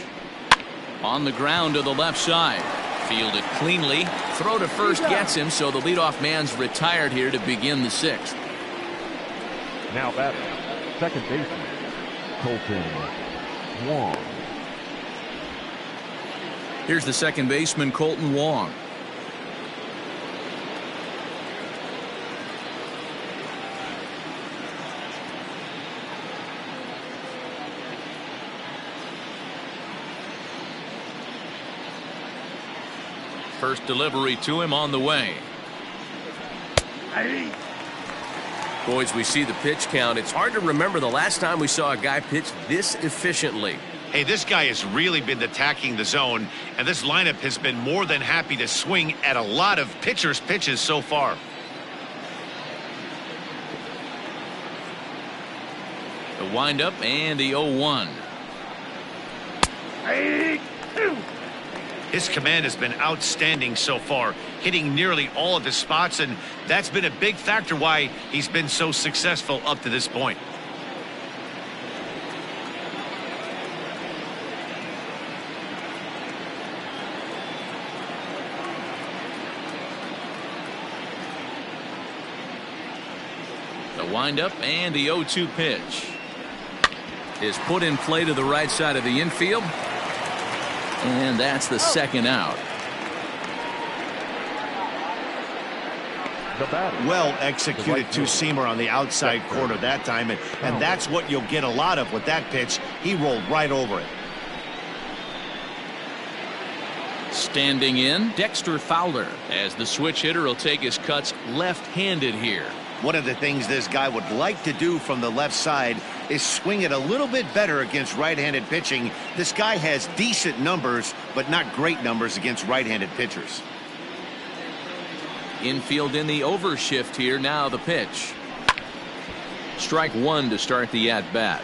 On the ground to the left side. Fielded cleanly. Throw to first gets him, so the leadoff man's retired here to begin the 6th. Now batting, second baseman, Colton Wong. Here's the second baseman, Colton Wong. First delivery to him on the way. Boys, we see the pitch count. It's hard to remember the last time we saw a guy pitch this efficiently. Hey, this guy has really been attacking the zone, and this lineup has been more than happy to swing at a lot of pitchers' pitches so far. The windup and the 0-1. His command has been outstanding so far, hitting nearly all of his spots, and that's been a big factor why he's been so successful up to this point. The windup and the 0-2 pitch is put in play to the right side of the infield. And that's the second out. Well executed two-seamer on the outside corner that time, and that's what you'll get a lot of with that pitch. He rolled right over it. Standing in, Dexter Fowler, as the switch hitter will take his cuts left-handed here. One of the things this guy would like to do from the left side is swing it a little bit better against right-handed pitching. This guy has decent numbers, but not great numbers against right-handed pitchers. Infield in the overshift here. Now the pitch. Strike one to start the at-bat.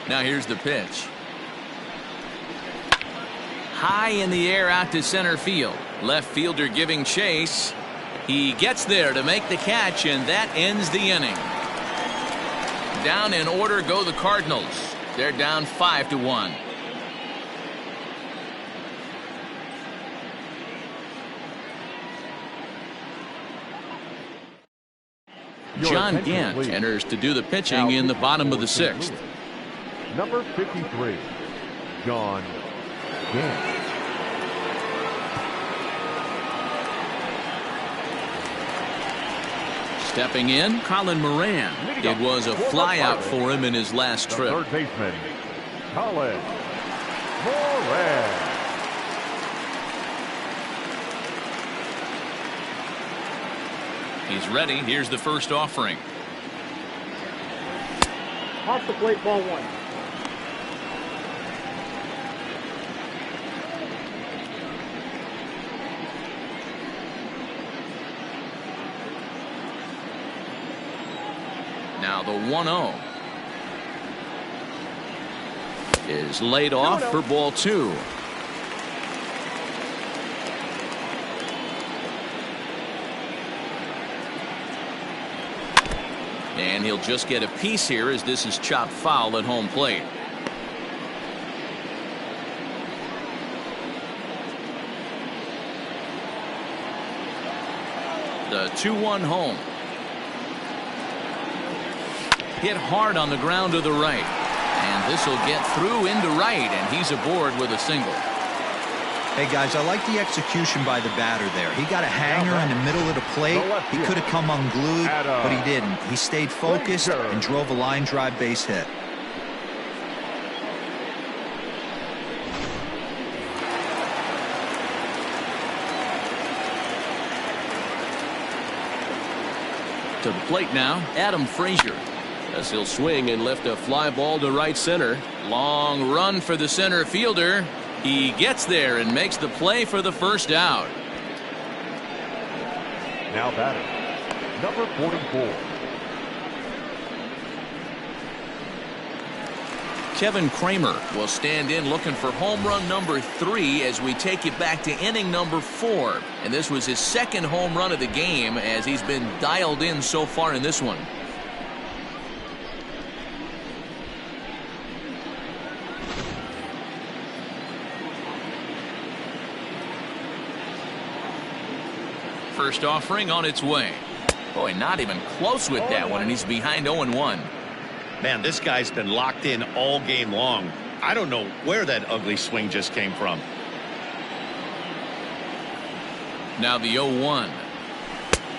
Now here's the pitch. High in the air out to center field. Left fielder giving chase. He gets there to make the catch, and that ends the inning. Down in order go the Cardinals. They're down 5-1. John Gant enters to do the pitching in the bottom of the 6th. Number 53, John Gant. Stepping in, Colin Moran. It was a flyout for him in his last trip. Third baseman, Colin Moran. He's ready. Here's the first offering. Off the plate, ball one. Now the 1-0 is laid off for ball 2. And he'll just get a piece here as this is chopped foul at home plate. The 2-1 home. Hit hard on the ground to the right. And this will get through into right, and he's aboard with a single. Hey, guys, I like the execution by the batter there. He got a hanger in the middle of the plate. He could have come unglued, but he didn't. He stayed focused and drove a line drive base hit. To the plate now, Adam Frazier. As he'll swing and lift a fly ball to right center. Long run for the center fielder. He gets there and makes the play for the first out. Now batting, number 44, Kevin Kramer will stand in looking for home run number 3 as we take it back to inning number 4. And this was his second home run of the game as he's been dialed in so far in this one. First offering on its way. Boy, not even close with that one, and he's behind 0-1. Man, this guy's been locked in all game long. I don't know where that ugly swing just came from. Now the 0-1.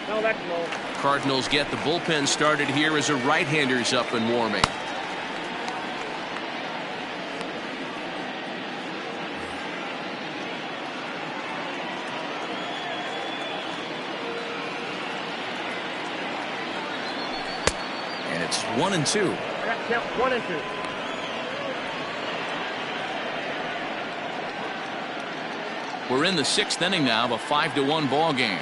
No, that's low. Cardinals get the bullpen started here as a right-hander's up and warming. And it's 1-2. I got count 1 and 2. We're in the 6th inning now of a 5-1 ball game.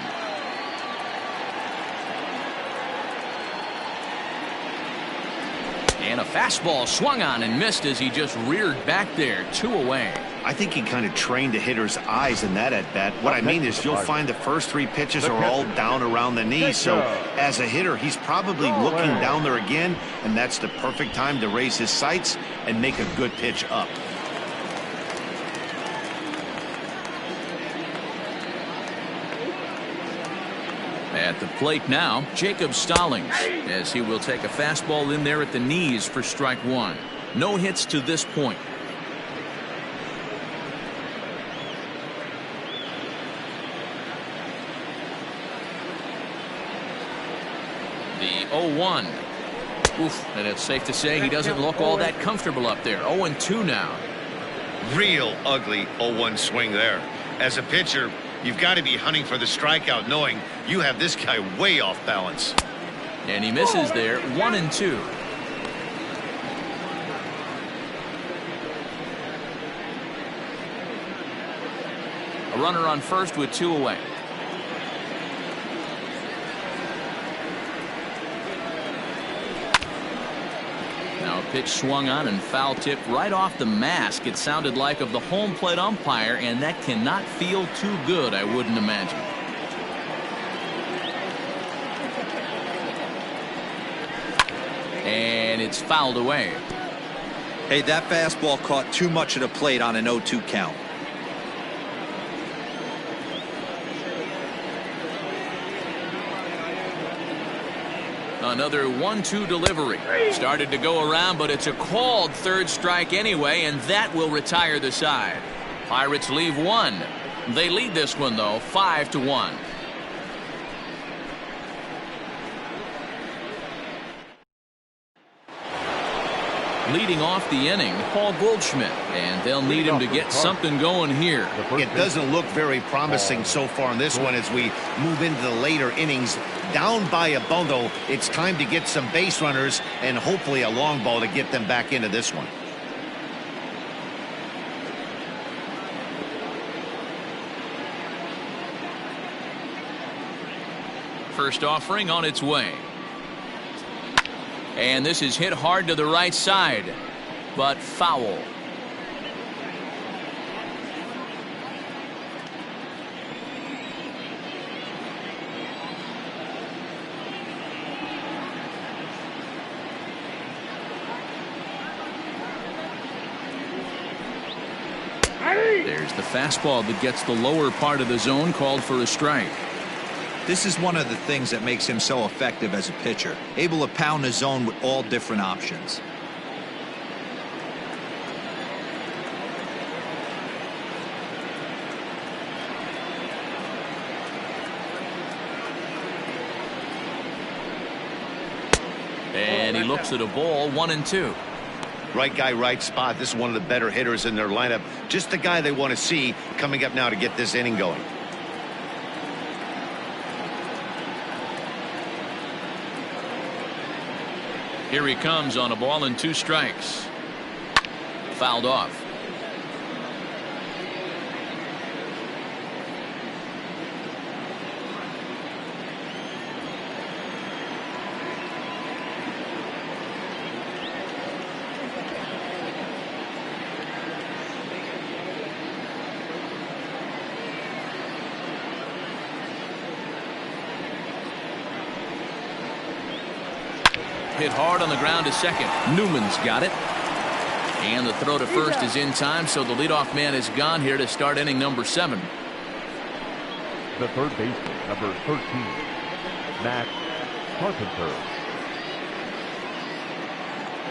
And a fastball swung on and missed as he just reared back there. 2 away. I think he kind of trained the hitter's eyes in that at bat. What I mean is you'll find the first 3 pitches are all down around the knees. So as a hitter, he's probably looking down there again, and that's the perfect time to raise his sights and make a good pitch up. At the plate now, Jacob Stallings, as he will take a fastball in there at the knees for strike 1. No hits to this point. The 0-1. Oof, and it's safe to say he doesn't look all that comfortable up there. 0-2 now. Real ugly 0-1 swing there. As a pitcher, you've got to be hunting for the strikeout, knowing you have this guy way off balance. And he misses there. 1-2. A runner on first with 2 away. Now a pitch swung on and foul tipped right off the mask, it sounded like, of the home plate umpire, and that cannot feel too good, I wouldn't imagine. And it's fouled away. Hey, that fastball caught too much of the plate on an 0-2 count. Another 1-2 delivery. Started to go around, but it's a called third strike anyway, and that will retire the side. Pirates leave 1. They lead this one, though, 5-1. Leading off the inning, Paul Goldschmidt, and they'll need him to get something going here. It doesn't look very promising so far in this one as we move into the later innings. Down by a bundle, it's time to get some base runners and hopefully a long ball to get them back into this one. First offering on its way. And this is hit hard to the right side, but foul. There's the fastball that gets the lower part of the zone, called for a strike. This is one of the things that makes him so effective as a pitcher, able to pound the zone with all different options. And he looks at a ball. 1-2. Right guy, right spot. This is one of the better hitters in their lineup. Just the guy they want to see coming up now to get this inning going. Here he comes on a ball and 2 strikes. Fouled off. Hit hard on the ground to second. Newman's got it. And the throw to first is in time, so the leadoff man is gone here to start inning number 7. The third baseman, number 13, Matt Carpenter.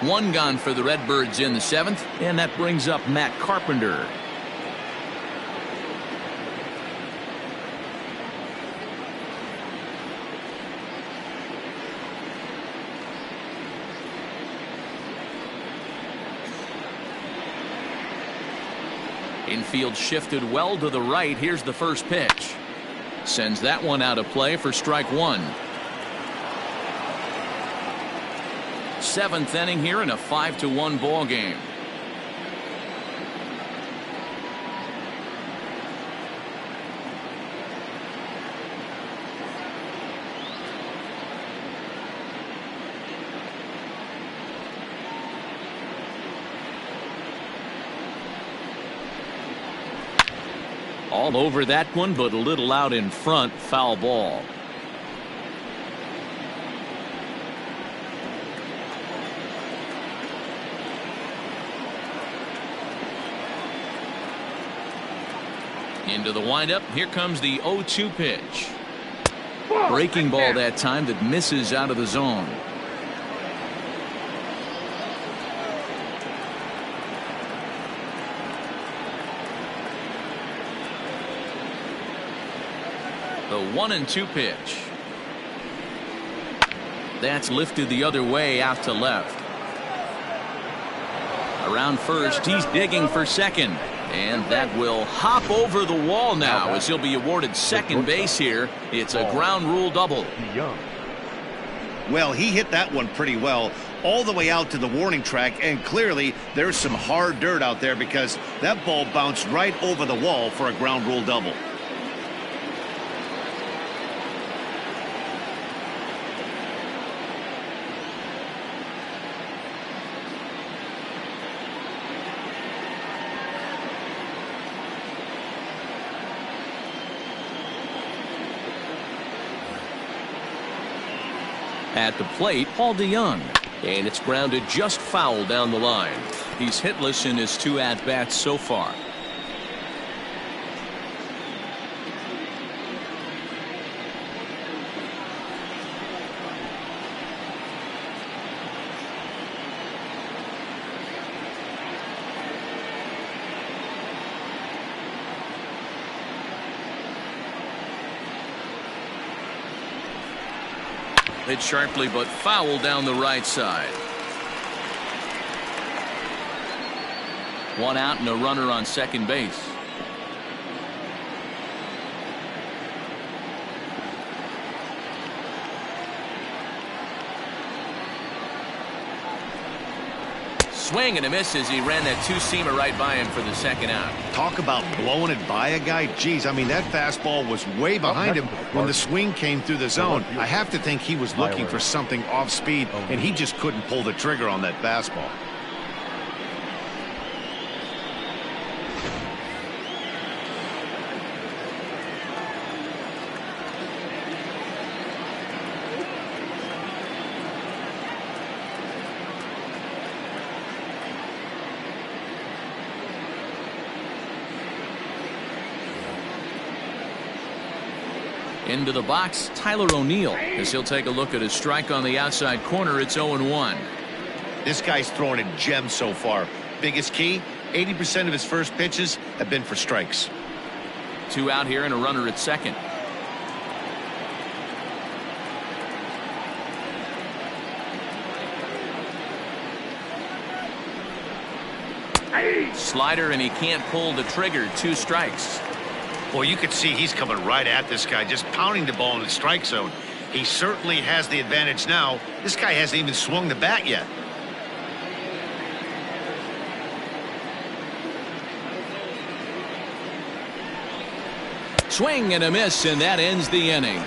1 gone for the Redbirds in the 7th, and that brings up Matt Carpenter. Infield shifted well to the right. Here's the first pitch. Sends that one out of play for strike 1. 7th inning here in a 5-1 ball game. All over that one, but a little out in front. Foul ball. Into the windup. Here comes the 0-2 pitch. Breaking ball that time that misses out of the zone. The 1-2 pitch. That's lifted the other way out to left. Around first, he's digging for second. And that will hop over the wall now as he'll be awarded second base here. It's a ground rule double. Well, he hit that one pretty well all the way out to the warning track, and clearly there's some hard dirt out there because that ball bounced right over the wall for a ground rule double. At the plate, Paul DeYoung. And it's grounded just foul down the line. He's hitless in his 2 at-bats so far. Hit sharply but foul down the right side. 1 out and a runner on second base. Swing and a miss as he ran that 2-seamer right by him for the second out. Talk about blowing it by a guy. Geez, I mean, that fastball was way behind him when the swing came through the zone. I have to think he was looking for something off speed, and he just couldn't pull the trigger on that fastball. Into the box, Tyler O'Neill, as he'll take a look at his strike on the outside corner. It's 0-1. This guy's throwing a gem so far. Biggest key, 80% of his first pitches have been for strikes. 2 out here and a runner at second. Slider, and he can't pull the trigger. 2 strikes. Well, you can see he's coming right at this guy, just pounding the ball in the strike zone. He certainly has the advantage now. This guy hasn't even swung the bat yet. Swing and a miss, and that ends the inning.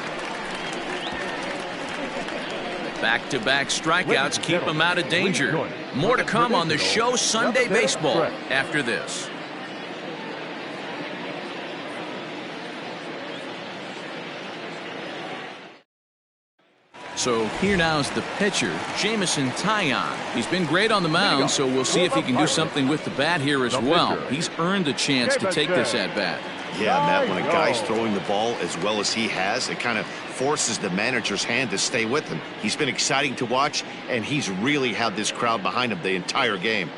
Back-to-back strikeouts keep him out of danger. More to come on the show Sunday Baseball after this. So here now is the pitcher, Jamison Taillon. He's been great on the mound, so we'll see if he can do something with the bat here as well. He's earned a chance to take this at bat. Yeah, Matt, when a guy's throwing the ball as well as he has, it kind of forces the manager's hand to stay with him. He's been exciting to watch, and he's really had this crowd behind him the entire game.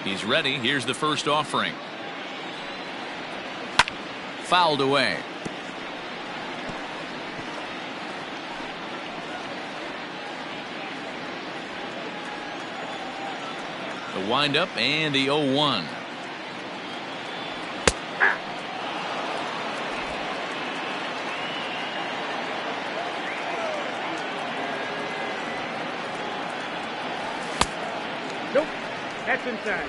He's ready. Here's the first offering. Fouled away. The windup and the 0-1. Nope. That's inside.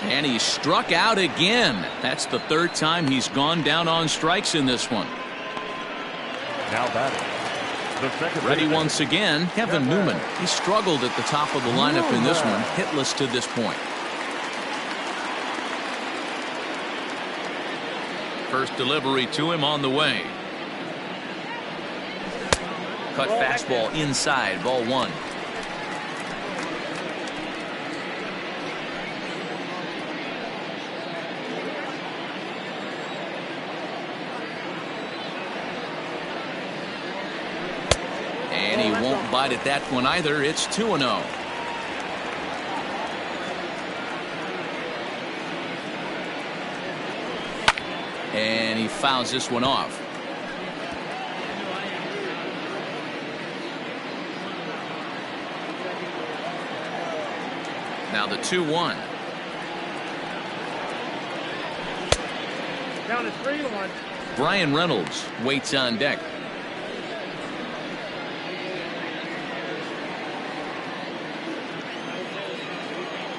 And he struck out again. That's the third time he's gone down on strikes in this one. Now batting. The second Ready baseman. once again, Kevin Newman. He struggled at the top of the lineup in this one, hitless to this point. First delivery to him on the way. Cut fastball inside, ball one. And he won't bite at that one either. It's 2-0. And he fouls this one off. Now the 2-1. Down to 3-1. Brian Reynolds waits on deck.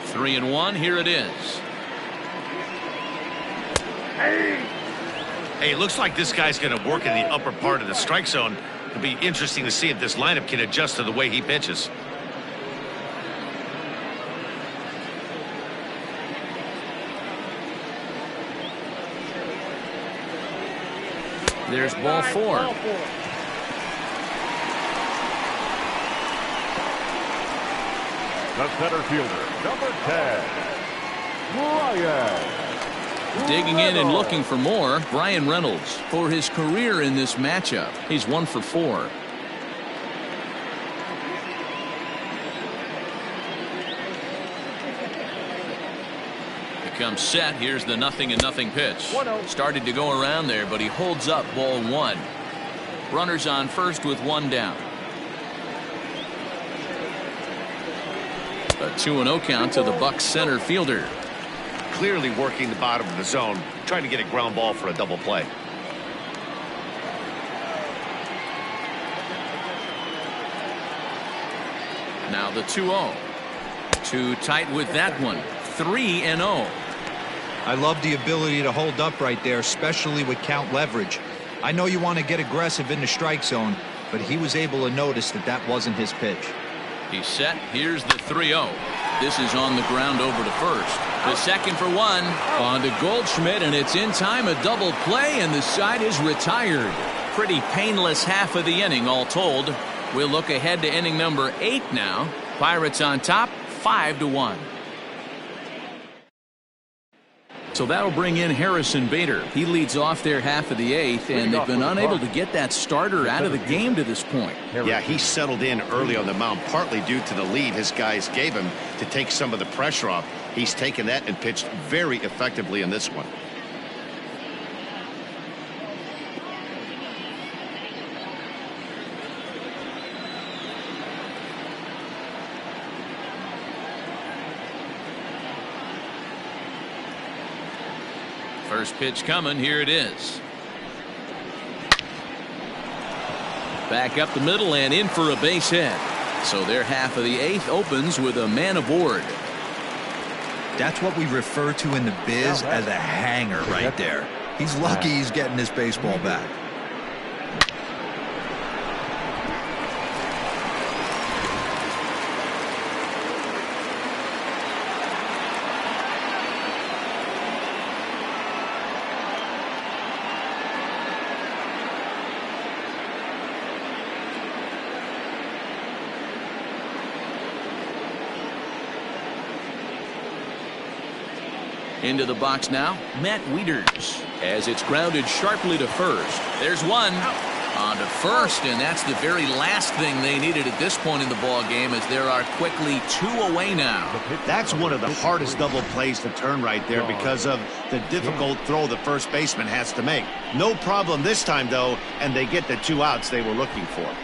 Three and one. Here it is. Hey, it looks like this guy's going to work in the upper part of the strike zone. It'll be interesting to see if this lineup can adjust to the way he pitches. There's ball four. The center fielder, number 10, Brian. Digging in and looking for more, Brian Reynolds. For his career in this matchup, he's 1 for 4. Becomes set. Here's the 0-0 pitch. Started to go around there, but he holds up ball one. Runners on first with one down. A 2-0 count to the Bucs center fielder. Clearly working the bottom of the zone, trying to get a ground ball for a double play. Now the 2-0. Too tight with that one. 3-0. I love the ability to hold up right there, especially with count leverage. I know you want to get aggressive in the strike zone, but he was able to notice that that wasn't his pitch. He's set. Here's the 3-0. This is on the ground over to first. The second for one. On to Goldschmidt, and it's in time. A double play, and the side is retired. Pretty painless half of the inning, all told. We'll look ahead to inning number 8 now. Pirates on top, 5-1. So that'll bring in Harrison Bader. He leads off their half of the 8th, and they've been unable to get that starter out of the game to this point. Yeah, he settled in early on the mound, partly due to the lead his guys gave him to take some of the pressure off. He's taken that and pitched very effectively in this one. First pitch coming. Here it is. Back up the middle and in for a base hit. So their half of the 8th opens with a man aboard. That's what we refer to in the biz as a hanger right there. He's lucky he's getting this baseball back. Into the box now, Matt Wieters, as it's grounded sharply to first. There's one on to first, and that's the very last thing they needed at this point in the ball game, as there are quickly 2 away now. That's one of the hardest double plays to turn right there because of the difficult throw the first baseman has to make. No problem this time, though, and they get the 2 outs they were looking for.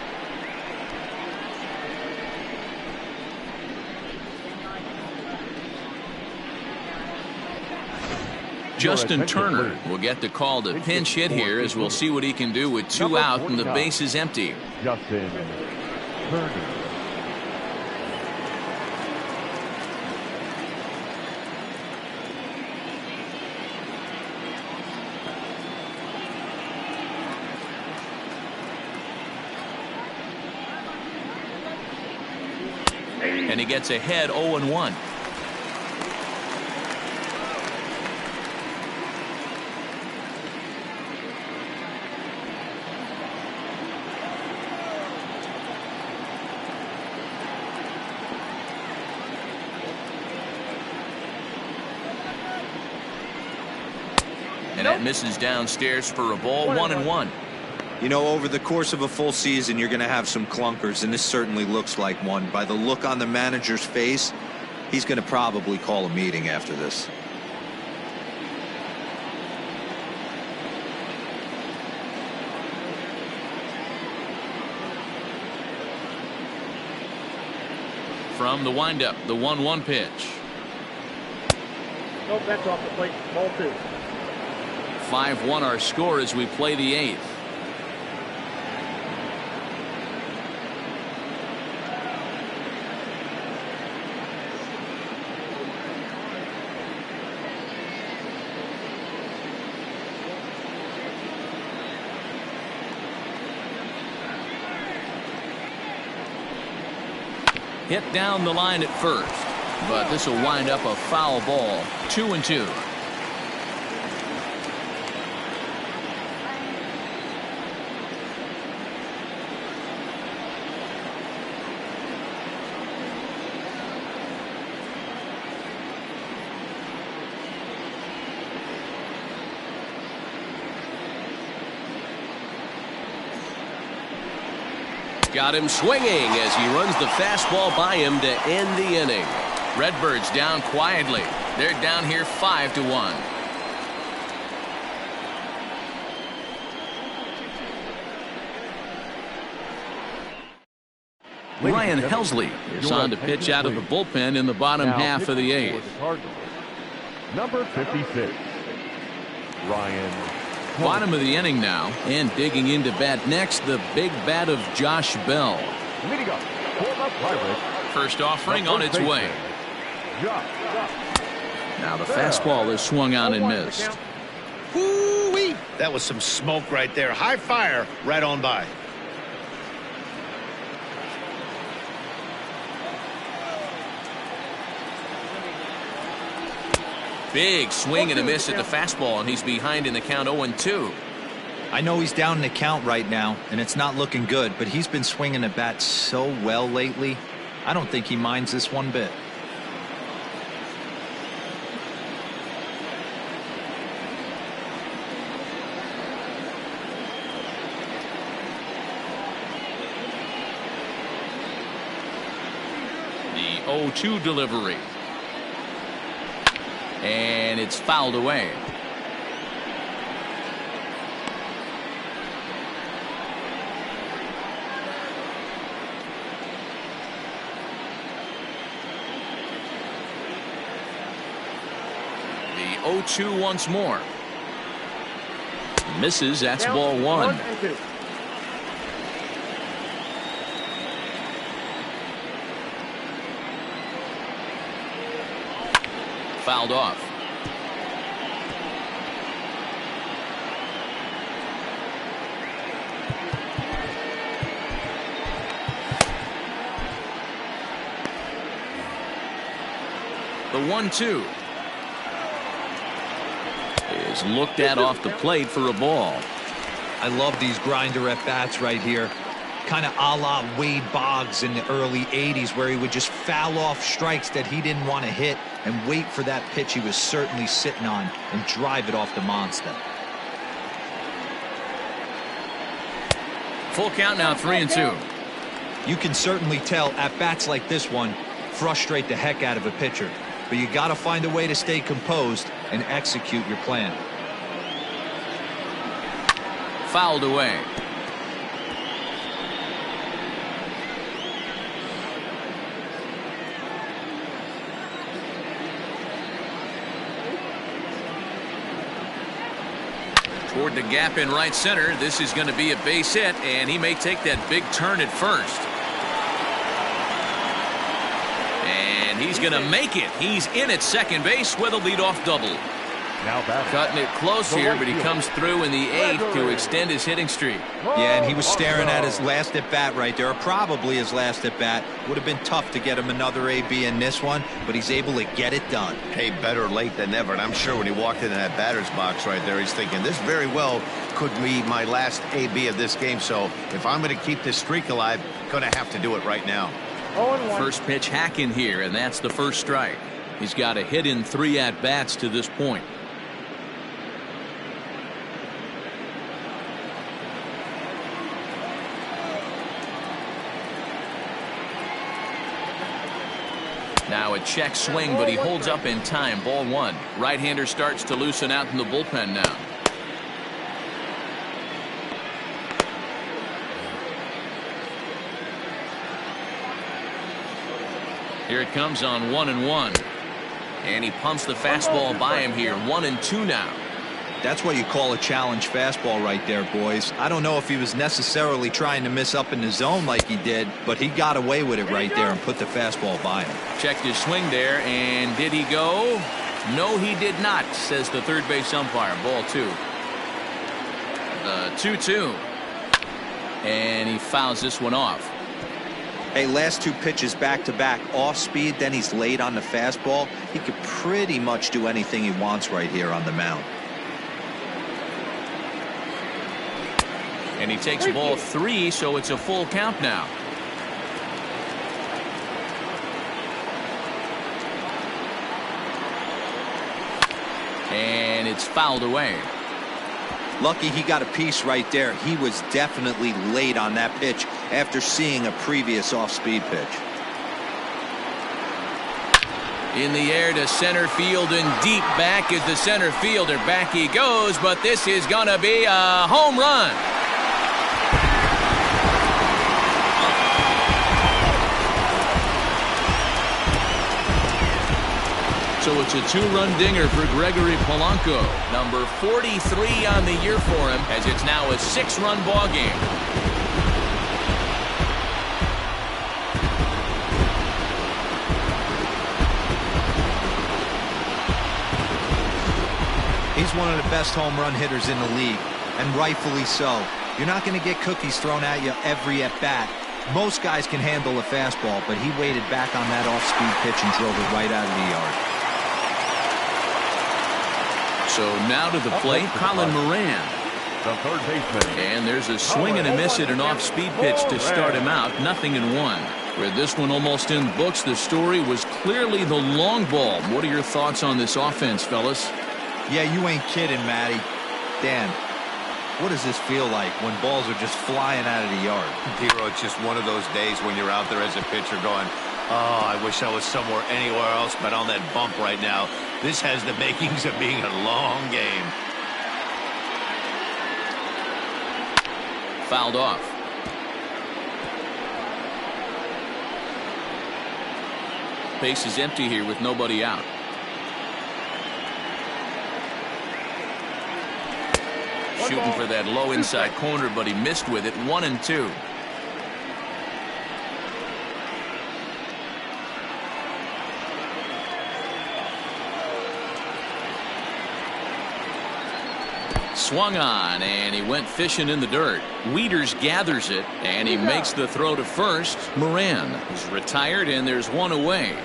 Justin Turner will get the call to pinch hit here, as we'll see what he can do with 2 out and the base is empty. Justin Turner. And he gets ahead 0-1. And that misses downstairs for a ball. 1-1. You know, over the course of a full season, you're going to have some clunkers, and this certainly looks like one. By the look on the manager's face, he's going to probably call a meeting after this. From the windup, the 1-1 pitch. Nope, that's off the plate. Ball 2. 5-1 our score as we play the 8th. Hit down the line at first, but this will wind up a foul ball. 2-2. Got him swinging as he runs the fastball by him to end the inning. Redbirds down quietly. They're down here 5-1. Ryan Helsley is on to pitch out of the bullpen in the bottom half of the 8th. Number 56, Ryan. Bottom of the inning now, and digging into bat next, the big bat of Josh Bell. Leading up for the Pirates, First offering on its way. Now the fastball is swung on and missed. Woo-wee! That was some smoke right there. High fire right on by. Big swing and a miss at the fastball, and he's behind in the count 0-2. I know he's down in the count right now, and it's not looking good, but he's been swinging the bat so well lately. I don't think he minds this one bit. 0-2 delivery. And it's fouled away. The 0-2 once more. Misses. That's ball one. 1-2. Fouled off. The 1-2 is looked at off the plate for a ball. I love these grinder at bats right here. Kind of a la Wade Boggs in the early 80s, where he would just foul off strikes that he didn't want to hit and wait for that pitch he was certainly sitting on and drive it off the monster. Full count now, 3-2. You can certainly tell at bats like this one frustrate the heck out of a pitcher, but you got to find a way to stay composed and execute your plan. Fouled away. Toward the gap in right center. This is going to be a base hit, and he may take that big turn at first. And he's going to make it. He's in at second base with a leadoff double. Now batting. Cutting it close here, but he comes through in the 8th to extend his hitting streak. Yeah, and he was staring at his last at bat right there, or probably his last at bat. Would have been tough to get him another AB in this one, but he's able to get it done. Hey, better late than never. And I'm sure when he walked into that batter's box right there, he's thinking this very well could be my last AB of this game. So if I'm going to keep this streak alive, going to have to do it right now. 0-1. First pitch hack in here, and that's the first strike. He's got a hit in 3 at bats to this point. Now a check swing, but he holds up in time. Ball one. Right-hander starts to loosen out in the bullpen now. Here it comes on 1-1. And he pumps the fastball by him here. 1-2 now. That's what you call a challenge fastball right there, boys. I don't know if he was necessarily trying to miss up in the zone like he did, but he got away with it right there and put the fastball by him. Checked his swing there, and did he go? No, he did not, says the third base umpire. Ball 2. The 2-2. And he fouls this one off. Hey, last 2 pitches back-to-back off speed, then he's late on the fastball. He could pretty much do anything he wants right here on the mound. And he takes ball 3, so it's a full count now. And it's fouled away. Lucky he got a piece right there. He was definitely late on that pitch after seeing a previous off-speed pitch. In the air to center field, and deep back is the center fielder. Back he goes, but this is going to be a home run. So it's a 2-run dinger for Gregory Polanco. Number 43 on the year for him, as it's now a 6-run ball game. He's one of the best home run hitters in the league, and rightfully so. You're not going to get cookies thrown at you every at-bat. Most guys can handle a fastball, but he waited back on that off-speed pitch and drove it right out of the yard. So now to the plate, Colin Moran. The third baseman. And there's a swing and a miss at an off-speed pitch to start him out. 0-1. Where this one almost in the books, the story was clearly the long ball. What are your thoughts on this offense, fellas? Yeah, you ain't kidding, Matty. Dan, what does this feel like when balls are just flying out of the yard? Hero, it's just one of those days when you're out there as a pitcher going, Oh, I wish I was somewhere anywhere else but on that bump right now. This has the makings of being a long game. Fouled off. Base is empty here with nobody out. Shooting for that low inside corner, but he missed with it. 1-2. Swung on, and he went fishing in the dirt. Wieters gathers it, and he makes the throw to first. Moran is retired, and there's one away.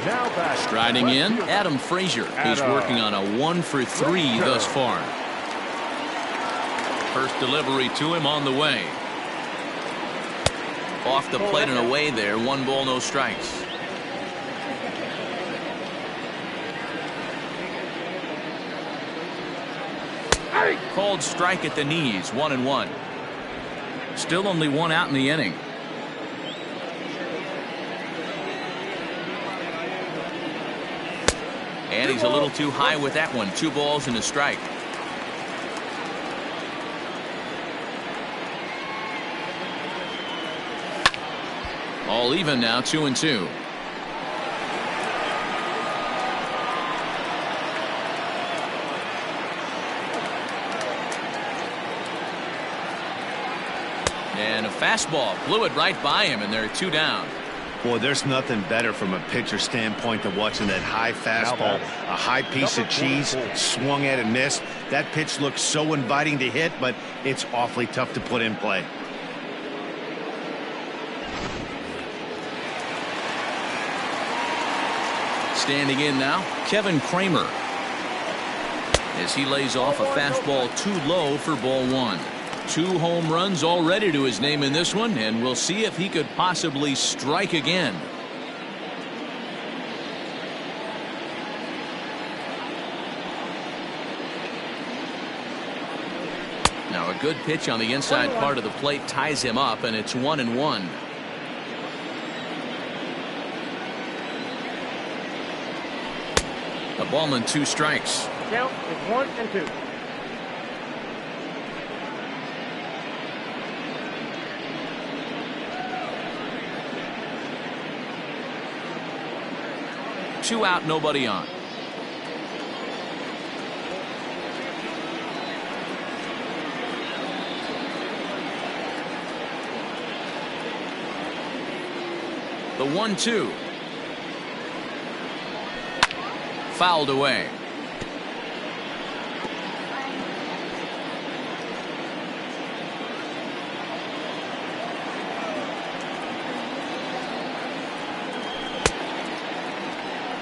Now back. Striding in, Adam Frazier. He's working on a 1-for-3 thus far. First delivery to him on the way. Off the plate and away there. 1 ball, no strikes. Called strike at the knees. 1-1. Still only 1 out in the inning. And he's a little too high with that one. 2 balls and a strike. All even now. 2-2. And a fastball blew it right by him, and they're 2 down. Boy, there's nothing better from a pitcher standpoint than watching that high fastball, a high piece of cheese, swung at and missed. That pitch looks so inviting to hit, but it's awfully tough to put in play. Standing in now, Kevin Kramer, as he lays off a fastball too low for ball 1. 2 home runs already to his name in this one, and we'll see if he could possibly strike again. Now a good pitch on the inside part of the plate ties him up, and it's 1-1. A ball and 2 strikes. Count is 1-2. Two out, nobody on. The 1-2. Fouled away.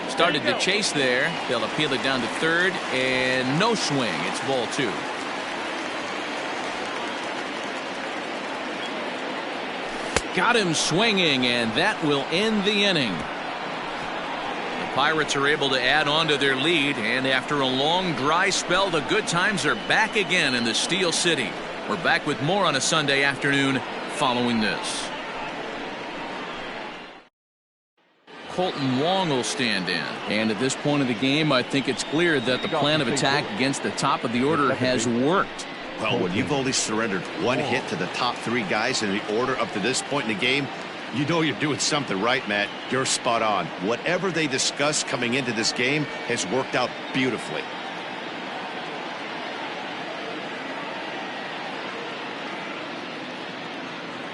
Started to chase there. They'll appeal it down to third, and no swing. It's ball 2. Got him swinging, and that will end the inning. The Pirates are able to add on to their lead, and after a long dry spell, the good times are back again in the Steel City. We're back with more on a Sunday afternoon following this. Colton Wong will stand in. And at this point of the game, I think it's clear that the plan of attack against the top of the order has worked. Well, when you've only surrendered 1 hit to the top 3 guys in the order up to this point in the game, you know you're doing something right, Matt. You're spot on. Whatever they discussed coming into this game has worked out beautifully.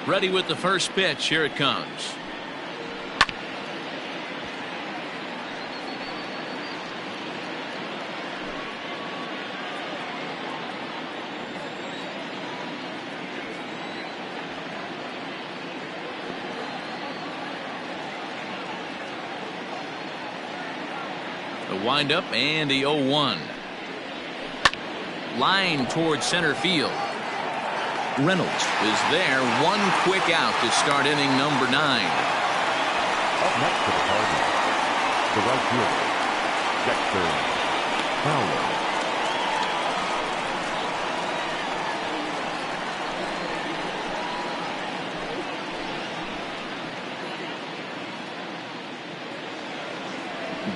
Ready with the first pitch. Here it comes. The windup and the 0-1. Line towards center field. Reynolds is there. 1 quick out to start inning number 9. Up next for the Cardinals, the right fielder, Dexter Fowler.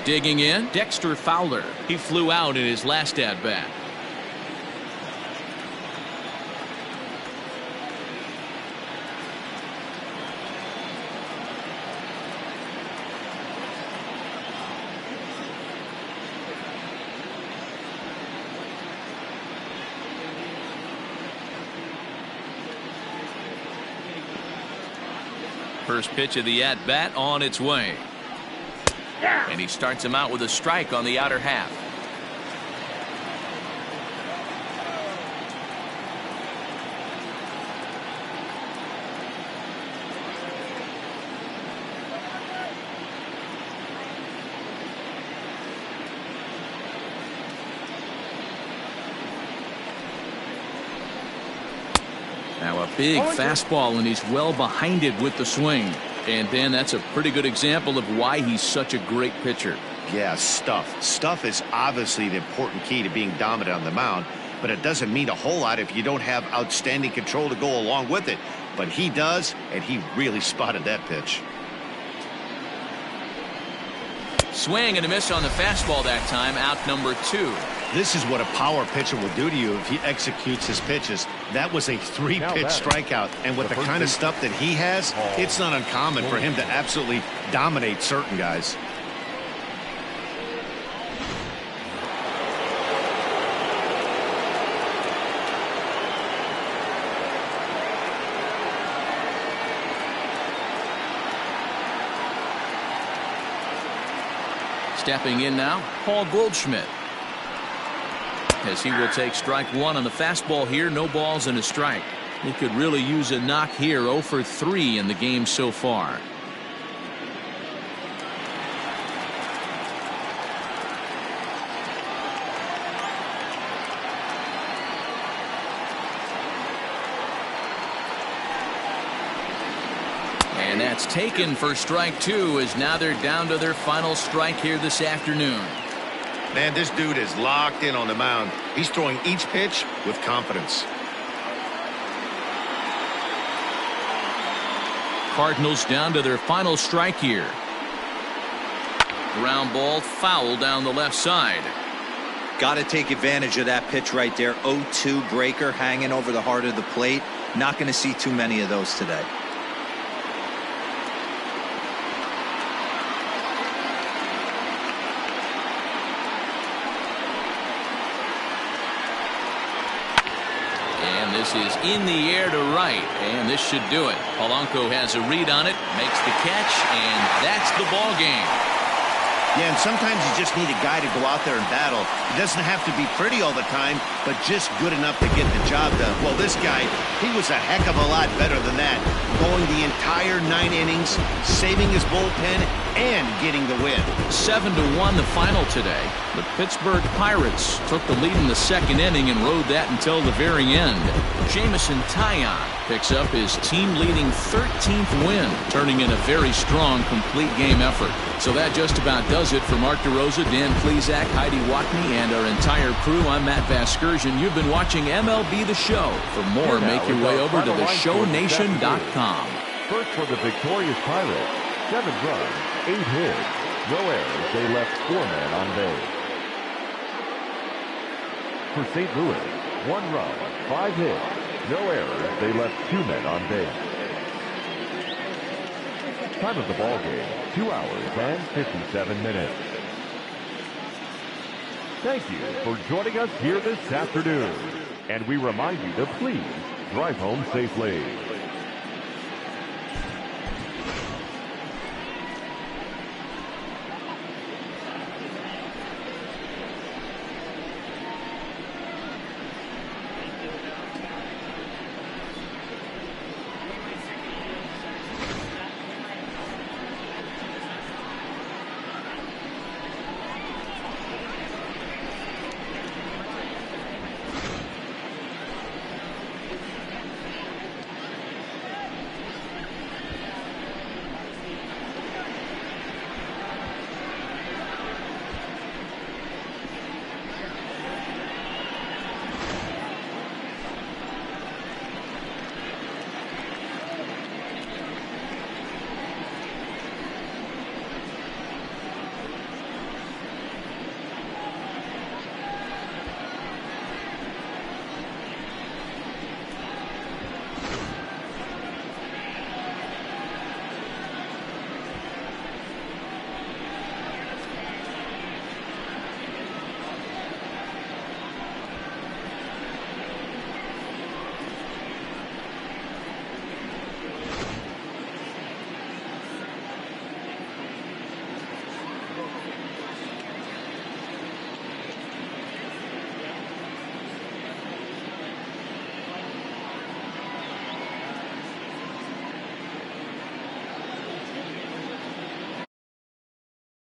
Digging in, Dexter Fowler. He flew out in his last at-bat. First pitch of the at-bat on its way. And he starts him out with a strike on the outer half. Now a big fastball, and he's well behind it with the swing. And Dan, that's a pretty good example of why he's such a great pitcher. Yeah, stuff. Stuff is obviously the important key to being dominant on the mound, but it doesn't mean a whole lot if you don't have outstanding control to go along with it. But he does, and he really spotted that pitch. Swing and a miss on the fastball that time, out number 2. This is what a power pitcher will do to you if he executes his pitches. That was a 3-pitch strikeout, and with the kind of stuff that he has, it's not uncommon for him to absolutely dominate certain guys. Stepping in now, Paul Goldschmidt. As he will take strike 1 on the fastball here. No balls and a strike. He could really use a knock here. 0 for 3 in the game so far. And that's taken for strike 2, as now they're down to their final strike here this afternoon. Man, this dude is locked in on the mound. He's throwing each pitch with confidence. Cardinals down to their final strike here. Ground ball foul down the left side. Got to take advantage of that pitch right there. 0-2 breaker hanging over the heart of the plate. Not going to see too many of those today. This is in the air to right, and this should do it. Polanco has a read on it, makes the catch, and that's the ball game. Yeah, and sometimes you just need a guy to go out there and battle. It doesn't have to be pretty all the time, but just good enough to get the job done. Well, this guy, he was a heck of a lot better than that. Going the entire 9 innings, saving his bullpen, and getting the win. 7-1 the final today. The Pittsburgh Pirates took the lead in the 2nd inning and rode that until the very end. Jamison Taillon picks up his team-leading 13th win, turning in a very strong complete game effort. So that just about does it for Mark DeRosa, Dan Plesac, Heidi Watney, and our entire crew. I'm Matt Vasgersian. You've been watching MLB The Show. For more, make your way over to theshownation.com. First for the victorious Pirates, 7 runs, 8 hits, no errors. They left 4 men on base. For St. Louis, 1 run, 5 hits, no errors. They left 2 men on base. Time of the ball game, 2 hours and 57 minutes. Thank you for joining us here this afternoon. And we remind you to please drive home safely.